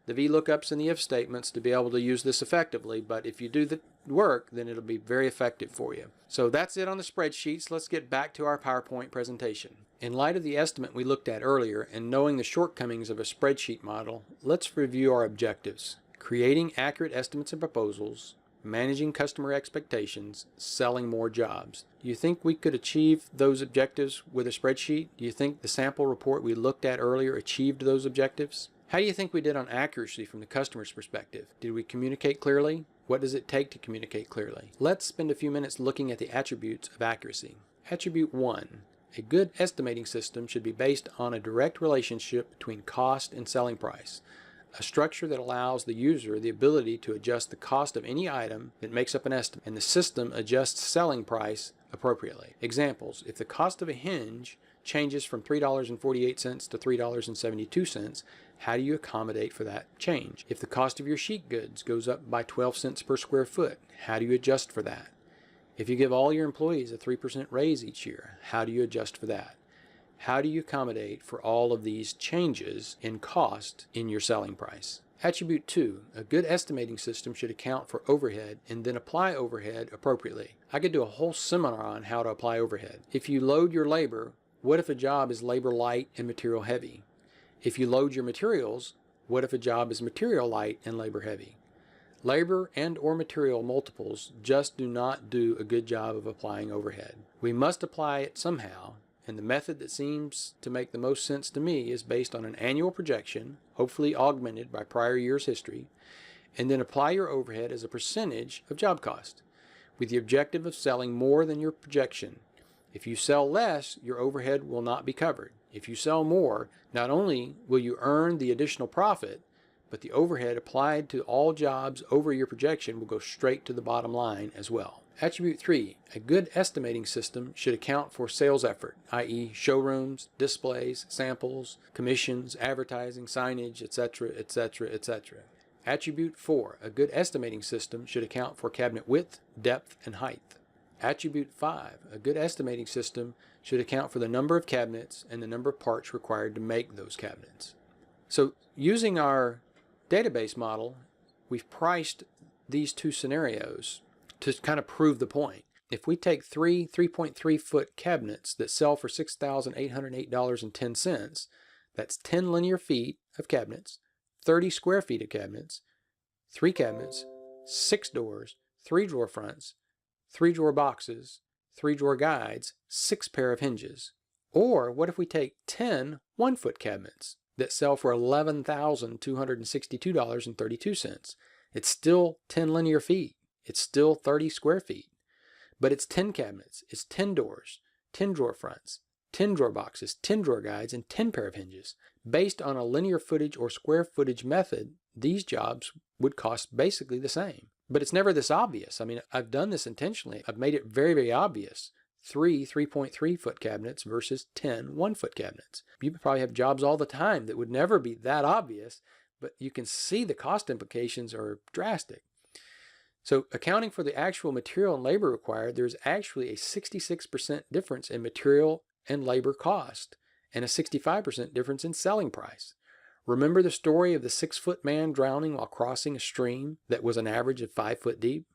Speaker 1: VLOOKUPs and the if statements to be able to use this effectively, but if you do the work, then it'll be very effective for you. So that's it on the spreadsheets. Let's get back to our PowerPoint presentation. In light of the estimate we looked at earlier and knowing the shortcomings of a spreadsheet model, let's review our objectives: creating accurate estimates and proposals, managing customer expectations, selling more jobs. Do you think we could achieve those objectives with a spreadsheet? Do you think the sample report we looked at earlier achieved those objectives? How do you think we did on accuracy from the customer's perspective? Did we communicate clearly? What does it take to communicate clearly? Let's spend a few minutes looking at the attributes of accuracy. Attribute 1. A good estimating system should be based on a direct relationship between cost and selling price, a structure that allows the user the ability to adjust the cost of any item that makes up an estimate, and the system adjusts selling price appropriately. Examples: if the cost of a hinge changes from $3.48 to $3.72, how do you accommodate for that change? If the cost of your sheet goods goes up by 12 cents per square foot, how do you adjust for that? If you give all your employees a 3% raise each year, how do you adjust for that? How do you accommodate for all of these changes in cost in your selling price? Attribute 2. A good estimating system should account for overhead and then apply overhead appropriately. I could do a whole seminar on how to apply overhead. If you load your labor, what if a job is labor light and material heavy? If you load your materials, what if a job is material light and labor heavy? Labor and or material multiples just do not do a good job of applying overhead. We must apply it somehow, and the method that seems to make the most sense to me is based on an annual projection, hopefully augmented by prior year's history, and then apply your overhead as a percentage of job cost, with the objective of selling more than your projection. If you sell less, your overhead will not be covered. If you sell more, not only will you earn the additional profit, but the overhead applied to all jobs over your projection will go straight to the bottom line as well. Attribute 3, a good estimating system should account for sales effort, i.e. showrooms, displays, samples, commissions, advertising, signage, etc., etc., etc. Attribute 4, a good estimating system should account for cabinet width, depth, and height. Attribute 5, a good estimating system should account for the number of cabinets and the number of parts required to make those cabinets. So using our database model, we've priced these two scenarios to kind of prove the point. If we take three 3.3 foot cabinets that sell for $6,808.10, that's 10 linear feet of cabinets, 30 square feet of cabinets, 3 cabinets, 6 doors, 3 drawer fronts, 3 drawer boxes, 3 drawer guides, 6 pair of hinges. Or what if we take 10 1-foot cabinets that sell for $11,262.32? It's still 10 linear feet. It's still 30 square feet. But it's 10 cabinets, it's 10 doors, 10 drawer fronts, 10 drawer boxes, 10 drawer guides, and 10 pair of hinges. Based on a linear footage or square footage method, these jobs would cost basically the same. But it's never this obvious. I mean, I've done this intentionally. I've made it very, very obvious. 3 3.3 foot cabinets versus 10 1-foot cabinets. You probably have jobs all the time that would never be that obvious, but you can see the cost implications are drastic. So accounting for the actual material and labor required, there's actually a 66% difference in material and labor cost and a 65% difference in selling price. Remember the story of the 6-foot man drowning while crossing a stream that was an average of 5 foot deep?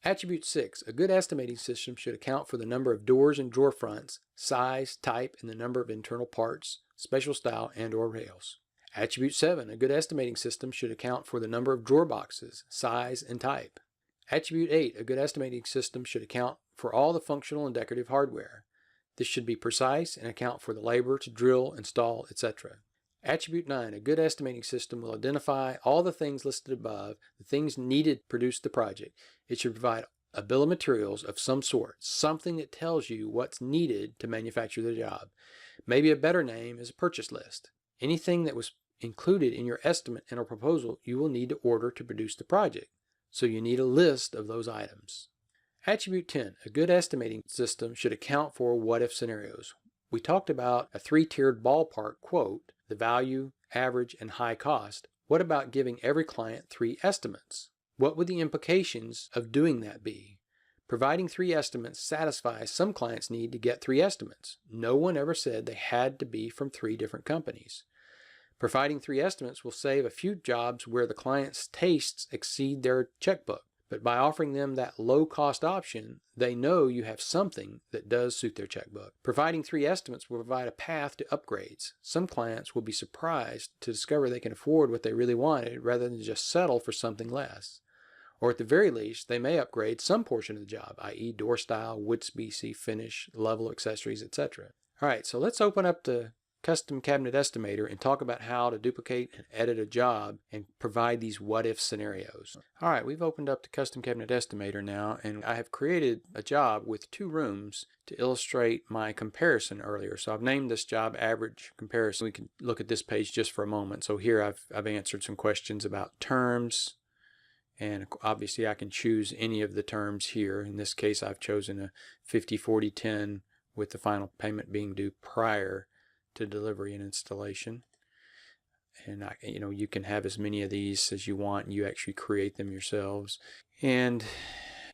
Speaker 1: Attribute 6, a good estimating system should account for the number of doors and drawer fronts, size, type, and the number of internal parts, special style, and or rails. Attribute 7, a good estimating system should account for the number of drawer boxes, size, and type. Attribute 8, a good estimating system should account for all the functional and decorative hardware. This should be precise and account for the labor to drill, install, etc. Attribute 9, a good estimating system will identify all the things listed above, the things needed to produce the project. It should provide a bill of materials of some sort, something that tells you what's needed to manufacture the job. Maybe a better name is a purchase list. Anything that was included in your estimate and or proposal, you will need to order to produce the project. So you need a list of those items. Attribute 10, a good estimating system should account for what-if scenarios. We talked about a 3-tiered ballpark quote, the value, average, and high cost. What about giving every client 3 estimates? What would the implications of doing that be? Providing 3 estimates satisfies some clients' need to get 3 estimates. No one ever said they had to be from 3 different companies. Providing 3 estimates will save a few jobs where the client's tastes exceed their checkbook. But by offering them that low-cost option, they know you have something that does suit their checkbook. Providing 3 estimates will provide a path to upgrades. Some clients will be surprised to discover they can afford what they really wanted rather than just settle for something less. Or at the very least, they may upgrade some portion of the job, i.e. door style, wood species, finish, level, accessories, etc. All right, so let's open up the Custom Cabinet Estimator and talk about how to duplicate and edit a job and provide these what-if scenarios. All right, we've opened up the Custom Cabinet Estimator now, and I have created a job with 2 rooms to illustrate my comparison earlier. So I've named this job Average Comparison. We can look at this page just for a moment. So here I've answered some questions about terms, and obviously I can choose any of the terms here. In this case, I've chosen a 50-40-10 with the final payment being due prior to delivery and installation. And you can have as many of these as you want, and you actually create them yourselves. And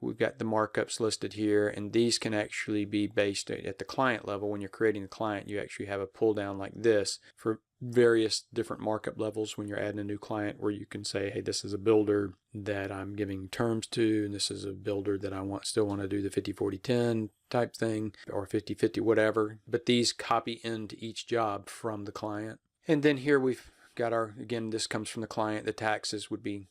Speaker 1: we've got the markups listed here, and these can actually be based at the client level. When you're creating the client, you actually have a pull down like this for various different markup levels when you're adding a new client, where you can say, hey, this is a builder that I'm giving terms to, and this is a builder that I still want to do the 50-40-10 type thing, or 50-50 whatever. But these copy into each job from the client. And then here we've got again, this comes from the client. The taxes would be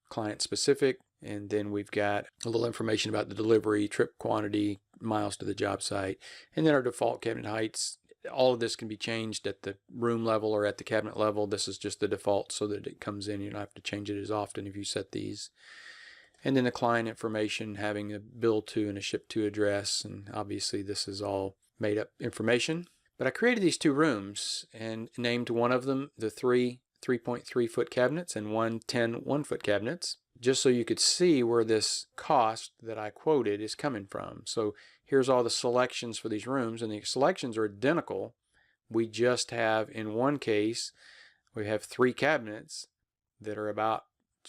Speaker 1: client specific. And then we've got a little information about the delivery, trip quantity, miles to the job site, and then our default cabinet heights. All of this can be changed at the room level or at the cabinet level. This is just the default so that it comes in. You don't have to change it as often if you set these. And then the client information, having a bill to and a ship to address. And obviously this is all made up information. But I created these 2 rooms and named one of them the 3 3.3 foot cabinets and one 10 1-foot cabinets, just so you could see where this cost that I quoted is coming from. So here's all the selections for these rooms, and the selections are identical. We just have, in one case, we have 3 cabinets that are about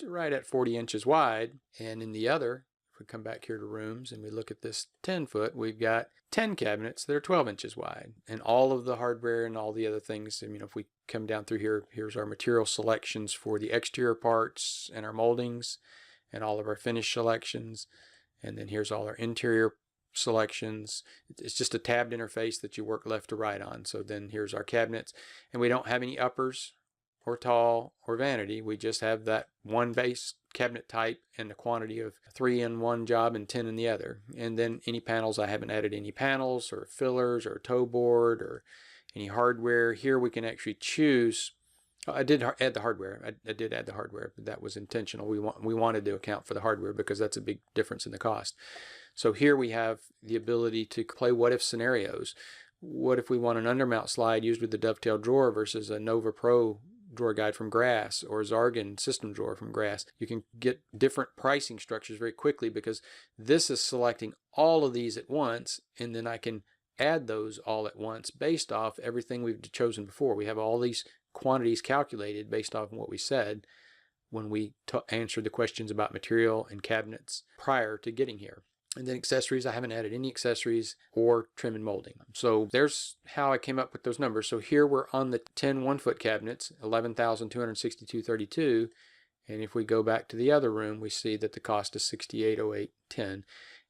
Speaker 1: right at 40 inches wide, and in the other, if we come back here to rooms and we look at this 10 foot, we've got 10 cabinets that are 12 inches wide, and all of the hardware and all the other things. I mean, if we come down through here, here's our material selections for the exterior parts and our moldings and all of our finish selections, and then here's all our interior selections. It's just a tabbed interface that you work left to right on. So then here's our cabinets, and we don't have any uppers or tall or vanity. We just have that one base cabinet type and the quantity of 3 in one job and 10 in the other. And then any panels, I haven't added any panels or fillers or toe board or any hardware. Here we can actually choose. I did add the hardware. I did add the hardware, but that was intentional. We wanted to account for the hardware because that's a big difference in the cost. So here we have the ability to play what if scenarios. What if we want an undermount slide used with the dovetail drawer versus a Nova Pro drawer guide from Grass or Zargan system drawer from Grass? You can get different pricing structures very quickly because this is selecting all of these at once, and then I can add those all at once based off everything we've chosen before. We have all these quantities calculated based off of what we said when we answered the questions about material and cabinets prior to getting here. And then accessories, I haven't added any accessories or trim and molding. So there's how I came up with those numbers. So here we're on the 10 1-foot cabinets, $11,262.32. And if we go back to the other room, we see that the cost is $6808.10.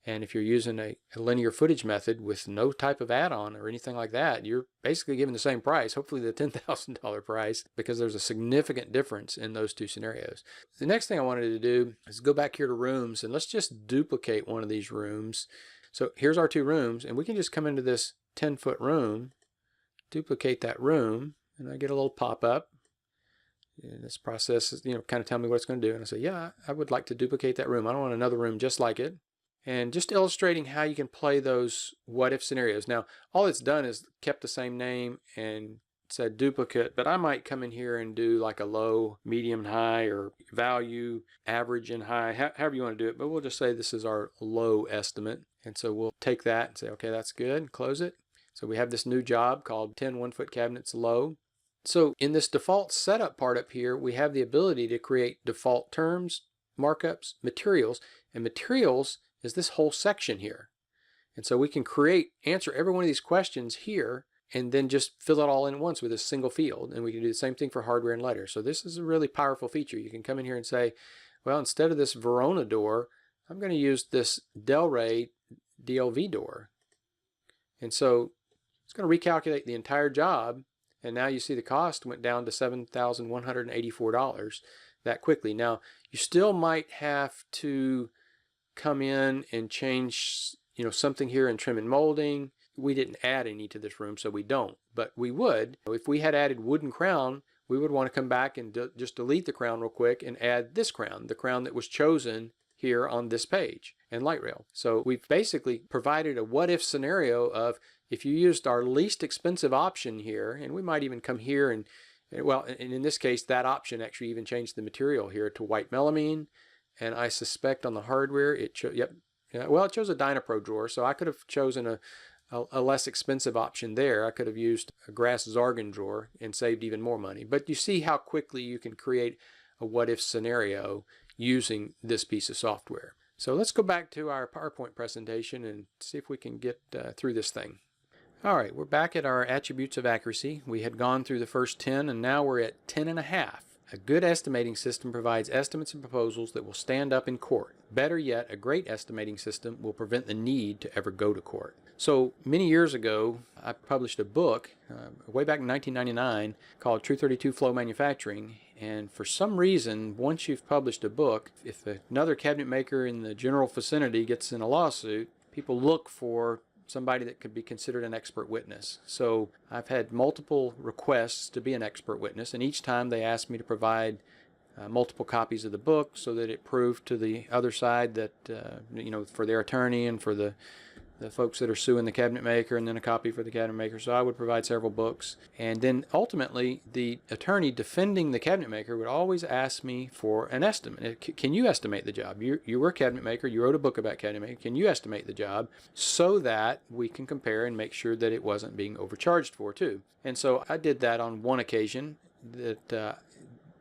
Speaker 1: And if you're using a linear footage method with no type of add-on or anything like that, you're basically given the same price, hopefully the $10,000 price, because there's a significant difference in those two scenarios. The next thing I wanted to do is go back here to rooms, and let's just duplicate one of these rooms. So here's our 2 rooms, and we can just come into this 10-foot room, duplicate that room, and I get a little pop-up. And this process is, kind of tell me what it's going to do. And I say, yeah, I would like to duplicate that room. I don't want another room just like it. And just illustrating how you can play those what-if scenarios. Now, all it's done is kept the same name and said duplicate, but I might come in here and do like a low, medium, high, or value, average, and high, however you want to do it. But we'll just say this is our low estimate. And so we'll take that and say, okay, that's good, and close it. So we have this new job called 10 1-foot cabinets low. So in this default setup part up here, we have the ability to create default terms, markups, materials, and materials is this whole section here. And so we can answer every one of these questions here and then just fill it all in at once with a single field. And we can do the same thing for hardware and letters. So this is a really powerful feature. You can come in here and say, well, instead of this Verona door, I'm going to use this Delray DLV door. And so it's going to recalculate the entire job. And now you see the cost went down to $7,184 that quickly. Now, you still might have to come in and change, something here in trim and molding. We didn't add any to this room, so we don't. But we would. If we had added wooden crown, we would want to come back and just delete the crown real quick and add this crown, the crown that was chosen here on this page, and light rail. So we've basically provided a what-if scenario of if you used our least expensive option here, and we might even come here and in this case, that option actually even changed the material here to white melamine. And I suspect on the hardware, it chose a Dynapro drawer, so I could have chosen a less expensive option there. I could have used a Grass Zargan drawer and saved even more money. But you see how quickly you can create a what-if scenario using this piece of software. So let's go back to our PowerPoint presentation and see if we can get through this thing. All right, we're back at our attributes of accuracy. We had gone through the first 10, and now we're at 10.5. A good estimating system provides estimates and proposals that will stand up in court. Better yet, a great estimating system will prevent the need to ever go to court. So many years ago, I published a book way back in 1999 called True 32 Flow Manufacturing. And for some reason, once you've published a book, if another cabinet maker in the general vicinity gets in a lawsuit, people look for somebody that could be considered an expert witness. So I've had multiple requests to be an expert witness, and each time they asked me to provide multiple copies of the book so that it proved to the other side that, for their attorney and for the the folks that are suing the cabinet maker, and then a copy for the cabinet maker. So I would provide several books. And then ultimately, the attorney defending the cabinet maker would always ask me for an estimate. Can you estimate the job? You were a cabinet maker. You wrote a book about cabinet making. Can you estimate the job so that we can compare and make sure that it wasn't being overcharged for too? And so I did that on one occasion that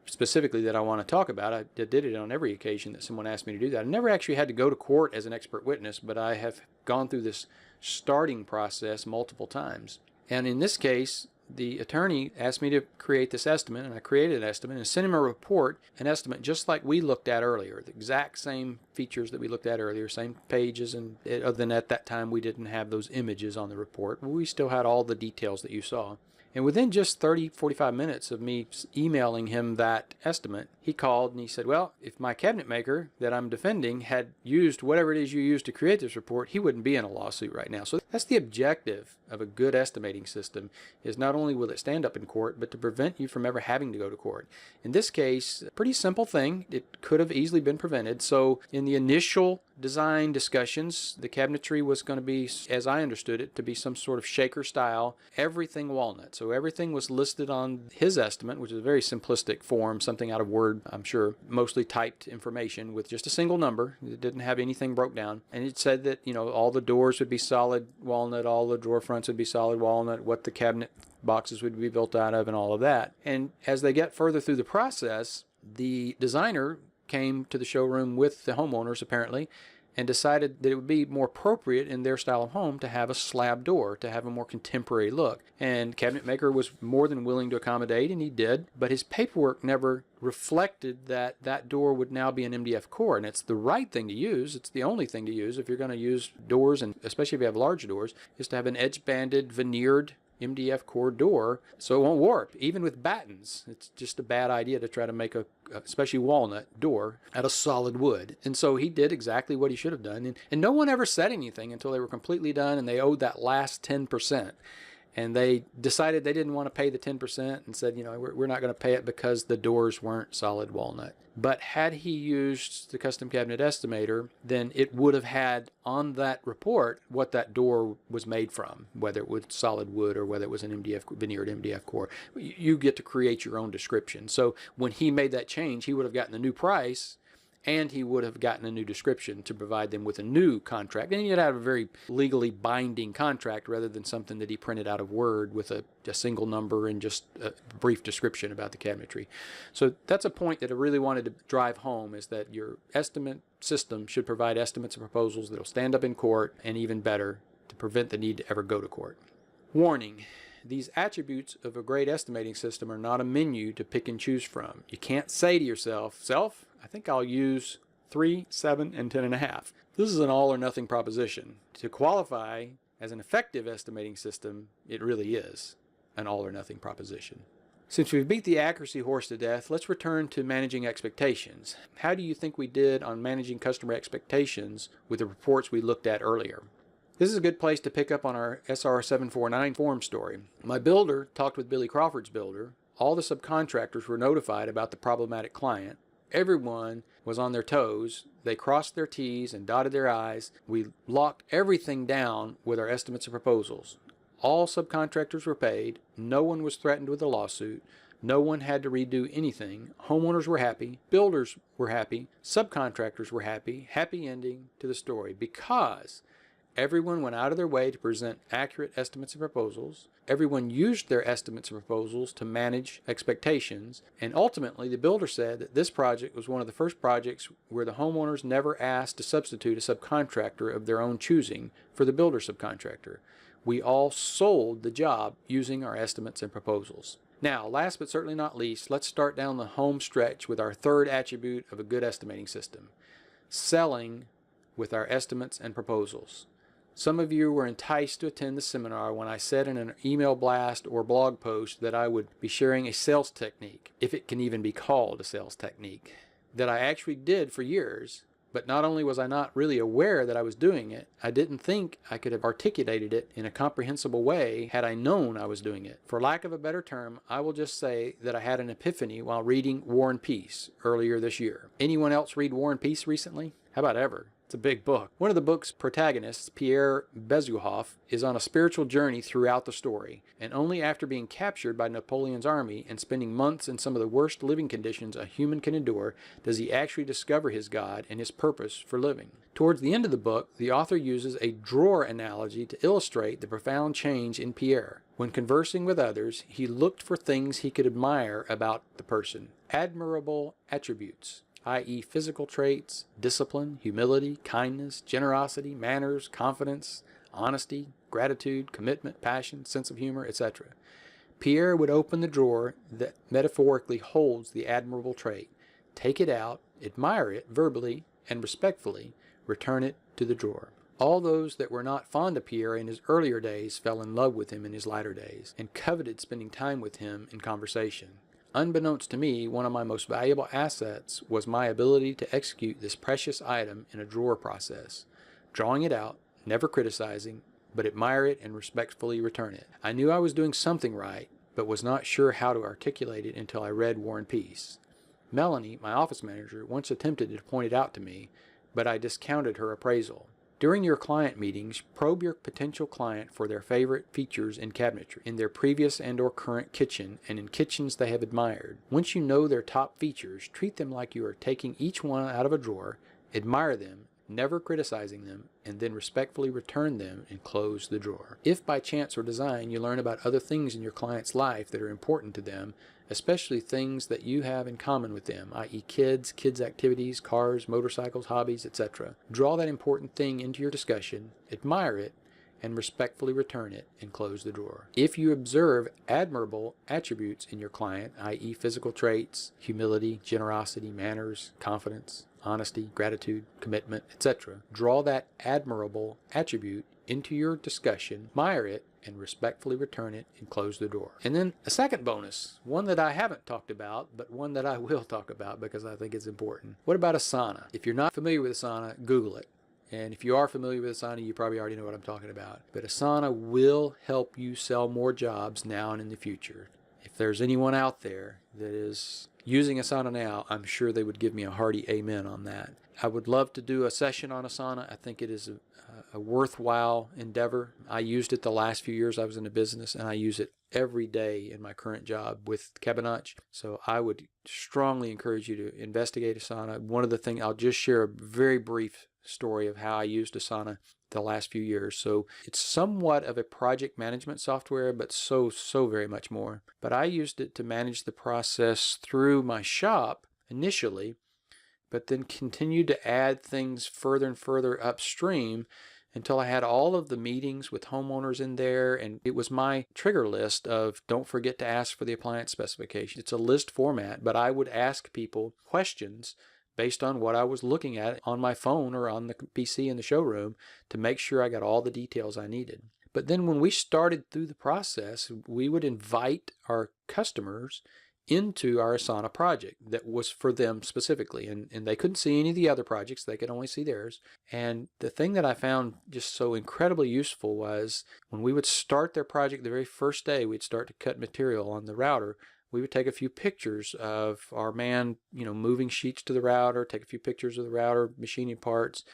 Speaker 1: specifically that I want to talk about. I did it on every occasion that someone asked me to do that. I never actually had to go to court as an expert witness, but I have gone through this starting process multiple times. And in this case, the attorney asked me to create this estimate, and I created an estimate and sent him a report, an estimate just like we looked at earlier, the exact same features that we looked at earlier, same pages, and other than at that time we didn't have those images on the report, but we still had all the details that you saw. And within just 45 minutes of me emailing him that estimate, he called and he said, well, if my cabinet maker that I'm defending had used whatever it is you used to create this report, he wouldn't be in a lawsuit right now. So that's the objective of a good estimating system, is not only will it stand up in court, but to prevent you from ever having to go to court. In this case, a pretty simple thing. It could have easily been prevented. So in the initial design discussions, the cabinetry was going to be, as I understood it, to be some sort of shaker style, everything walnut. So everything was listed on his estimate, which is a very simplistic form, something out of Word, I'm sure, mostly typed information with just a single number. It didn't have anything broke down. And it said that, all the doors would be solid walnut, all the drawer fronts would be solid walnut, what the cabinet boxes would be built out of, and all of that. And as they get further through the process, the designer came to the showroom with the homeowners apparently and decided that it would be more appropriate in their style of home to have a slab door, to have a more contemporary look. And cabinet maker was more than willing to accommodate, and he did, but his paperwork never reflected that that door would now be an MDF core, and it's the right thing to use. It's the only thing to use if you're going to use doors, and especially if you have large doors, is to have an edge-banded veneered MDF core door so it won't warp, even with battens. It's just a bad idea to try to make a especially walnut door out of solid wood. And so he did exactly what he should have done, and no one ever said anything until they were completely done and they owed that last 10%. And they decided they didn't want to pay the 10% and said, we're not going to pay it because the doors weren't solid walnut. But had he used the custom cabinet estimator, then it would have had on that report what that door was made from, whether it was solid wood or whether it was an veneered MDF core. You get to create your own description. So when he made that change, he would have gotten a new price, and he would have gotten a new description to provide them with a new contract. And you'd have a very legally binding contract rather than something that he printed out of Word with a single number and just a brief description about the cabinetry. So that's a point that I really wanted to drive home, is that your estimate system should provide estimates and proposals that will stand up in court, and even better, to prevent the need to ever go to court. Warning. These attributes of a great estimating system are not a menu to pick and choose from. You can't say to yourself, I think I'll use 3, 7, and 10.5. This is an all or nothing proposition. To qualify as an effective estimating system, it really is an all or nothing proposition. Since we've beat the accuracy horse to death, let's return to managing expectations. How do you think we did on managing customer expectations with the reports we looked at earlier? This is a good place to pick up on our SR749 form story. My builder talked with Billy Crawford's builder. All the subcontractors were notified about the problematic client. Everyone was on their toes. They crossed their T's and dotted their I's. We locked everything down with our estimates and proposals. All subcontractors were paid. No one was threatened with a lawsuit. No one had to redo anything. Homeowners were happy. Builders were happy. Subcontractors were happy. Happy ending to the story, because everyone went out of their way to present accurate estimates and proposals. Everyone used their estimates and proposals to manage expectations. And ultimately, the builder said that this project was one of the first projects where the homeowners never asked to substitute a subcontractor of their own choosing for the builder subcontractor. We all sold the job using our estimates and proposals. Now, last but certainly not least, let's start down the home stretch with our third attribute of a good estimating system: selling with our estimates and proposals. Some of you were enticed to attend the seminar when I said in an email blast or blog post that I would be sharing a sales technique, if it can even be called a sales technique, that I actually did for years. But not only was I not really aware that I was doing it, I didn't think I could have articulated it in a comprehensible way had I known I was doing it. For lack of a better term, I will just say that I had an epiphany while reading War and Peace earlier this year. Anyone else read War and Peace recently? How about ever? It's a big book. One of the book's protagonists, Pierre Bezuhoff, is on a spiritual journey throughout the story, and only after being captured by Napoleon's army and spending months in some of the worst living conditions a human can endure does he actually discover his God and his purpose for living. Towards the end of the book, the author uses a drawer analogy to illustrate the profound change in Pierre. When conversing with others, he looked for things he could admire about the person, admirable attributes, i.e. physical traits, discipline, humility, kindness, generosity, manners, confidence, honesty, gratitude, commitment, passion, sense of humor, etc. Pierre would open the drawer that metaphorically holds the admirable trait, take it out, admire it verbally and respectfully, return it to the drawer. All those that were not fond of Pierre in his earlier days fell in love with him in his latter days, and coveted spending time with him in conversation. Unbeknownst to me, one of my most valuable assets was my ability to execute this precious item in a drawer process, drawing it out, never criticizing, but admire it and respectfully return it. I knew I was doing something right, but was not sure how to articulate it until I read War and Peace. Melanie, my office manager, once attempted to point it out to me, but I discounted her appraisal. During your client meetings, probe your potential client for their favorite features in cabinetry, in their previous and/or current kitchen, and in kitchens they have admired. Once you know their top features, treat them like you are taking each one out of a drawer, admire them, never criticizing them, and then respectfully return them and close the drawer. If by chance or design you learn about other things in your client's life that are important to them, especially things that you have in common with them, i.e. kids activities, cars, motorcycles, hobbies, etc. Draw that important thing into your discussion, admire it, and respectfully return it and close the drawer. If you observe admirable attributes in your client, i.e. physical traits, humility, generosity, manners, confidence, honesty, gratitude, commitment, etc., draw that admirable attribute into your discussion, admire it, and respectfully return it and close the door. And then a second bonus, one that I haven't talked about, but one that I will talk about because I think it's important. What about Asana? If you're not familiar with Asana, Google it. And if you are familiar with Asana, you probably already know what I'm talking about. But Asana will help you sell more jobs now and in the future. If there's anyone out there that is using Asana now, I'm sure they would give me a hearty amen on that. I would love to do a session on Asana. I think it is a worthwhile endeavor. I used it the last few years I was in the business, and I use it every day in my current job with Cabinage. So I would strongly encourage you to investigate Asana. One of the things, I'll just share a very brief story of how I used Asana the last few years. So it's somewhat of a project management software, but so very much more. But I used it to manage the process through my shop initially, but then continued to add things further and further upstream until I had all of the meetings with homeowners in there, and it was my trigger list of don't forget to ask for the appliance specification. It's a list format, but I would ask people questions based on what I was looking at on my phone or on the PC in the showroom to make sure I got all the details I needed. But then when we started through the process, we would invite our customers into our Asana project that was for them specifically, and they couldn't see any of the other projects, they could only see theirs. And the thing that I found just so incredibly useful was when we would start their project the very first day, we'd start to cut material on the router. We would take a few pictures of our man, moving sheets to the router, take a few pictures of the router, machining parts,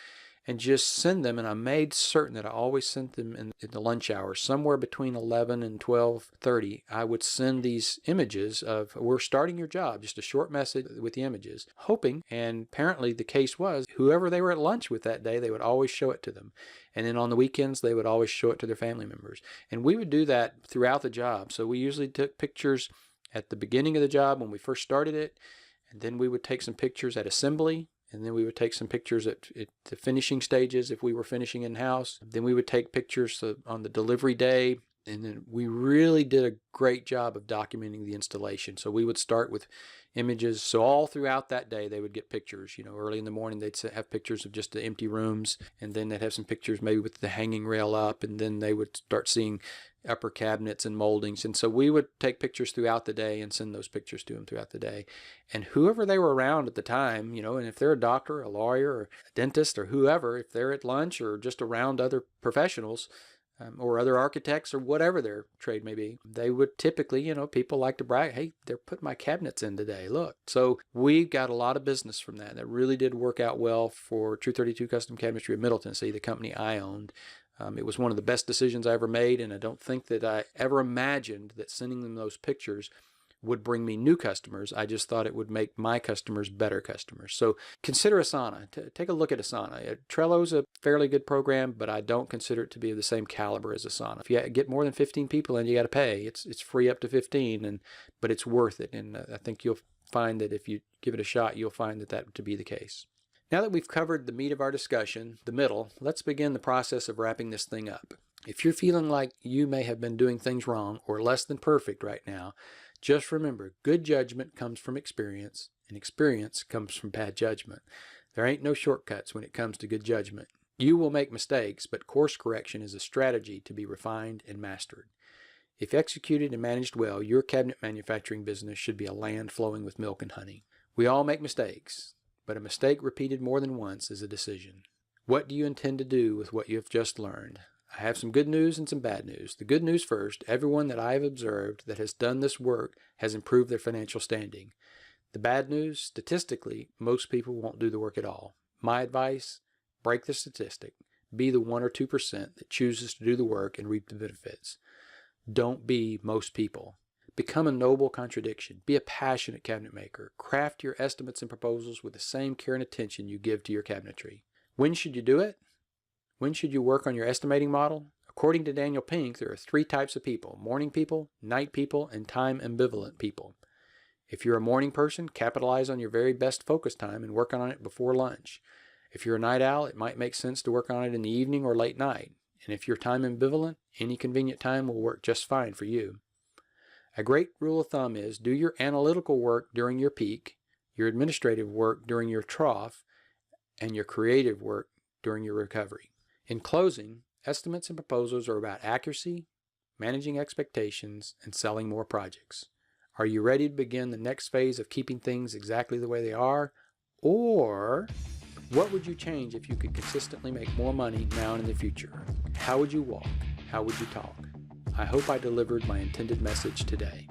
Speaker 1: and just send them. And I made certain that I always sent them in the lunch hour, somewhere between 11 and 12:30. I would send these images of, we're starting your job, just a short message with the images, hoping, and apparently the case was, whoever they were at lunch with that day, they would always show it to them. And then on the weekends, they would always show it to their family members. And we would do that throughout the job. So we usually took pictures at the beginning of the job when we first started it, and then we would take some pictures at assembly, and then we would take some pictures at the finishing stages if we were finishing in-house. Then we would take pictures on the delivery day, and then we really did a great job of documenting the installation. So we would start with images. So all throughout that day, they would get pictures. Early in the morning, they'd have pictures of just the empty rooms, and then they'd have some pictures maybe with the hanging rail up, and then they would start seeing upper cabinets and moldings. And so we would take pictures throughout the day and send those pictures to them throughout the day. And whoever they were around at the time, and if they're a doctor, a lawyer, or a dentist, or whoever, if they're at lunch or just around other professionals, or other architects or whatever their trade may be, they would typically, people like to brag, hey, they're putting my cabinets in today, look. So we got a lot of business from that. That really did work out well for True 32 Custom Cabinetry of Middle Tennessee, the company I owned. It was one of the best decisions I ever made, and I don't think that I ever imagined that sending them those pictures would bring me new customers. I just thought it would make my customers better customers. So consider Asana. Take a look at Asana. Trello's a fairly good program, but I don't consider it to be of the same caliber as Asana. If you get more than 15 people in, you got to pay. It's free up to 15, but it's worth it. And I think you'll find that if you give it a shot, you'll find that to be the case. Now that we've covered the meat of our discussion, the middle, let's begin the process of wrapping this thing up. If you're feeling like you may have been doing things wrong or less than perfect right now, just remember, good judgment comes from experience, and experience comes from bad judgment. There ain't no shortcuts when it comes to good judgment. You will make mistakes, but course correction is a strategy to be refined and mastered. If executed and managed well, your cabinet manufacturing business should be a land flowing with milk and honey. We all make mistakes, but a mistake repeated more than once is a decision. What do you intend to do with what you have just learned? I have some good news and some bad news. The good news first, everyone that I have observed that has done this work has improved their financial standing. The bad news, statistically, most people won't do the work at all. My advice, break the statistic. Be the 1 or 2% that chooses to do the work and reap the benefits. Don't be most people. Become a noble contradiction. Be a passionate cabinet maker. Craft your estimates and proposals with the same care and attention you give to your cabinetry. When should you do it? When should you work on your estimating model? According to Daniel Pink, there are 3 types of people: morning people, night people, and time ambivalent people. If you're a morning person, capitalize on your very best focus time and work on it before lunch. If you're a night owl, it might make sense to work on it in the evening or late night. And if you're time ambivalent, any convenient time will work just fine for you. A great rule of thumb is do your analytical work during your peak, your administrative work during your trough, and your creative work during your recovery. In closing, estimates and proposals are about accuracy, managing expectations, and selling more projects. Are you ready to begin the next phase of keeping things exactly the way they are? Or what would you change if you could consistently make more money now and in the future? How would you walk? How would you talk? I hope I delivered my intended message today.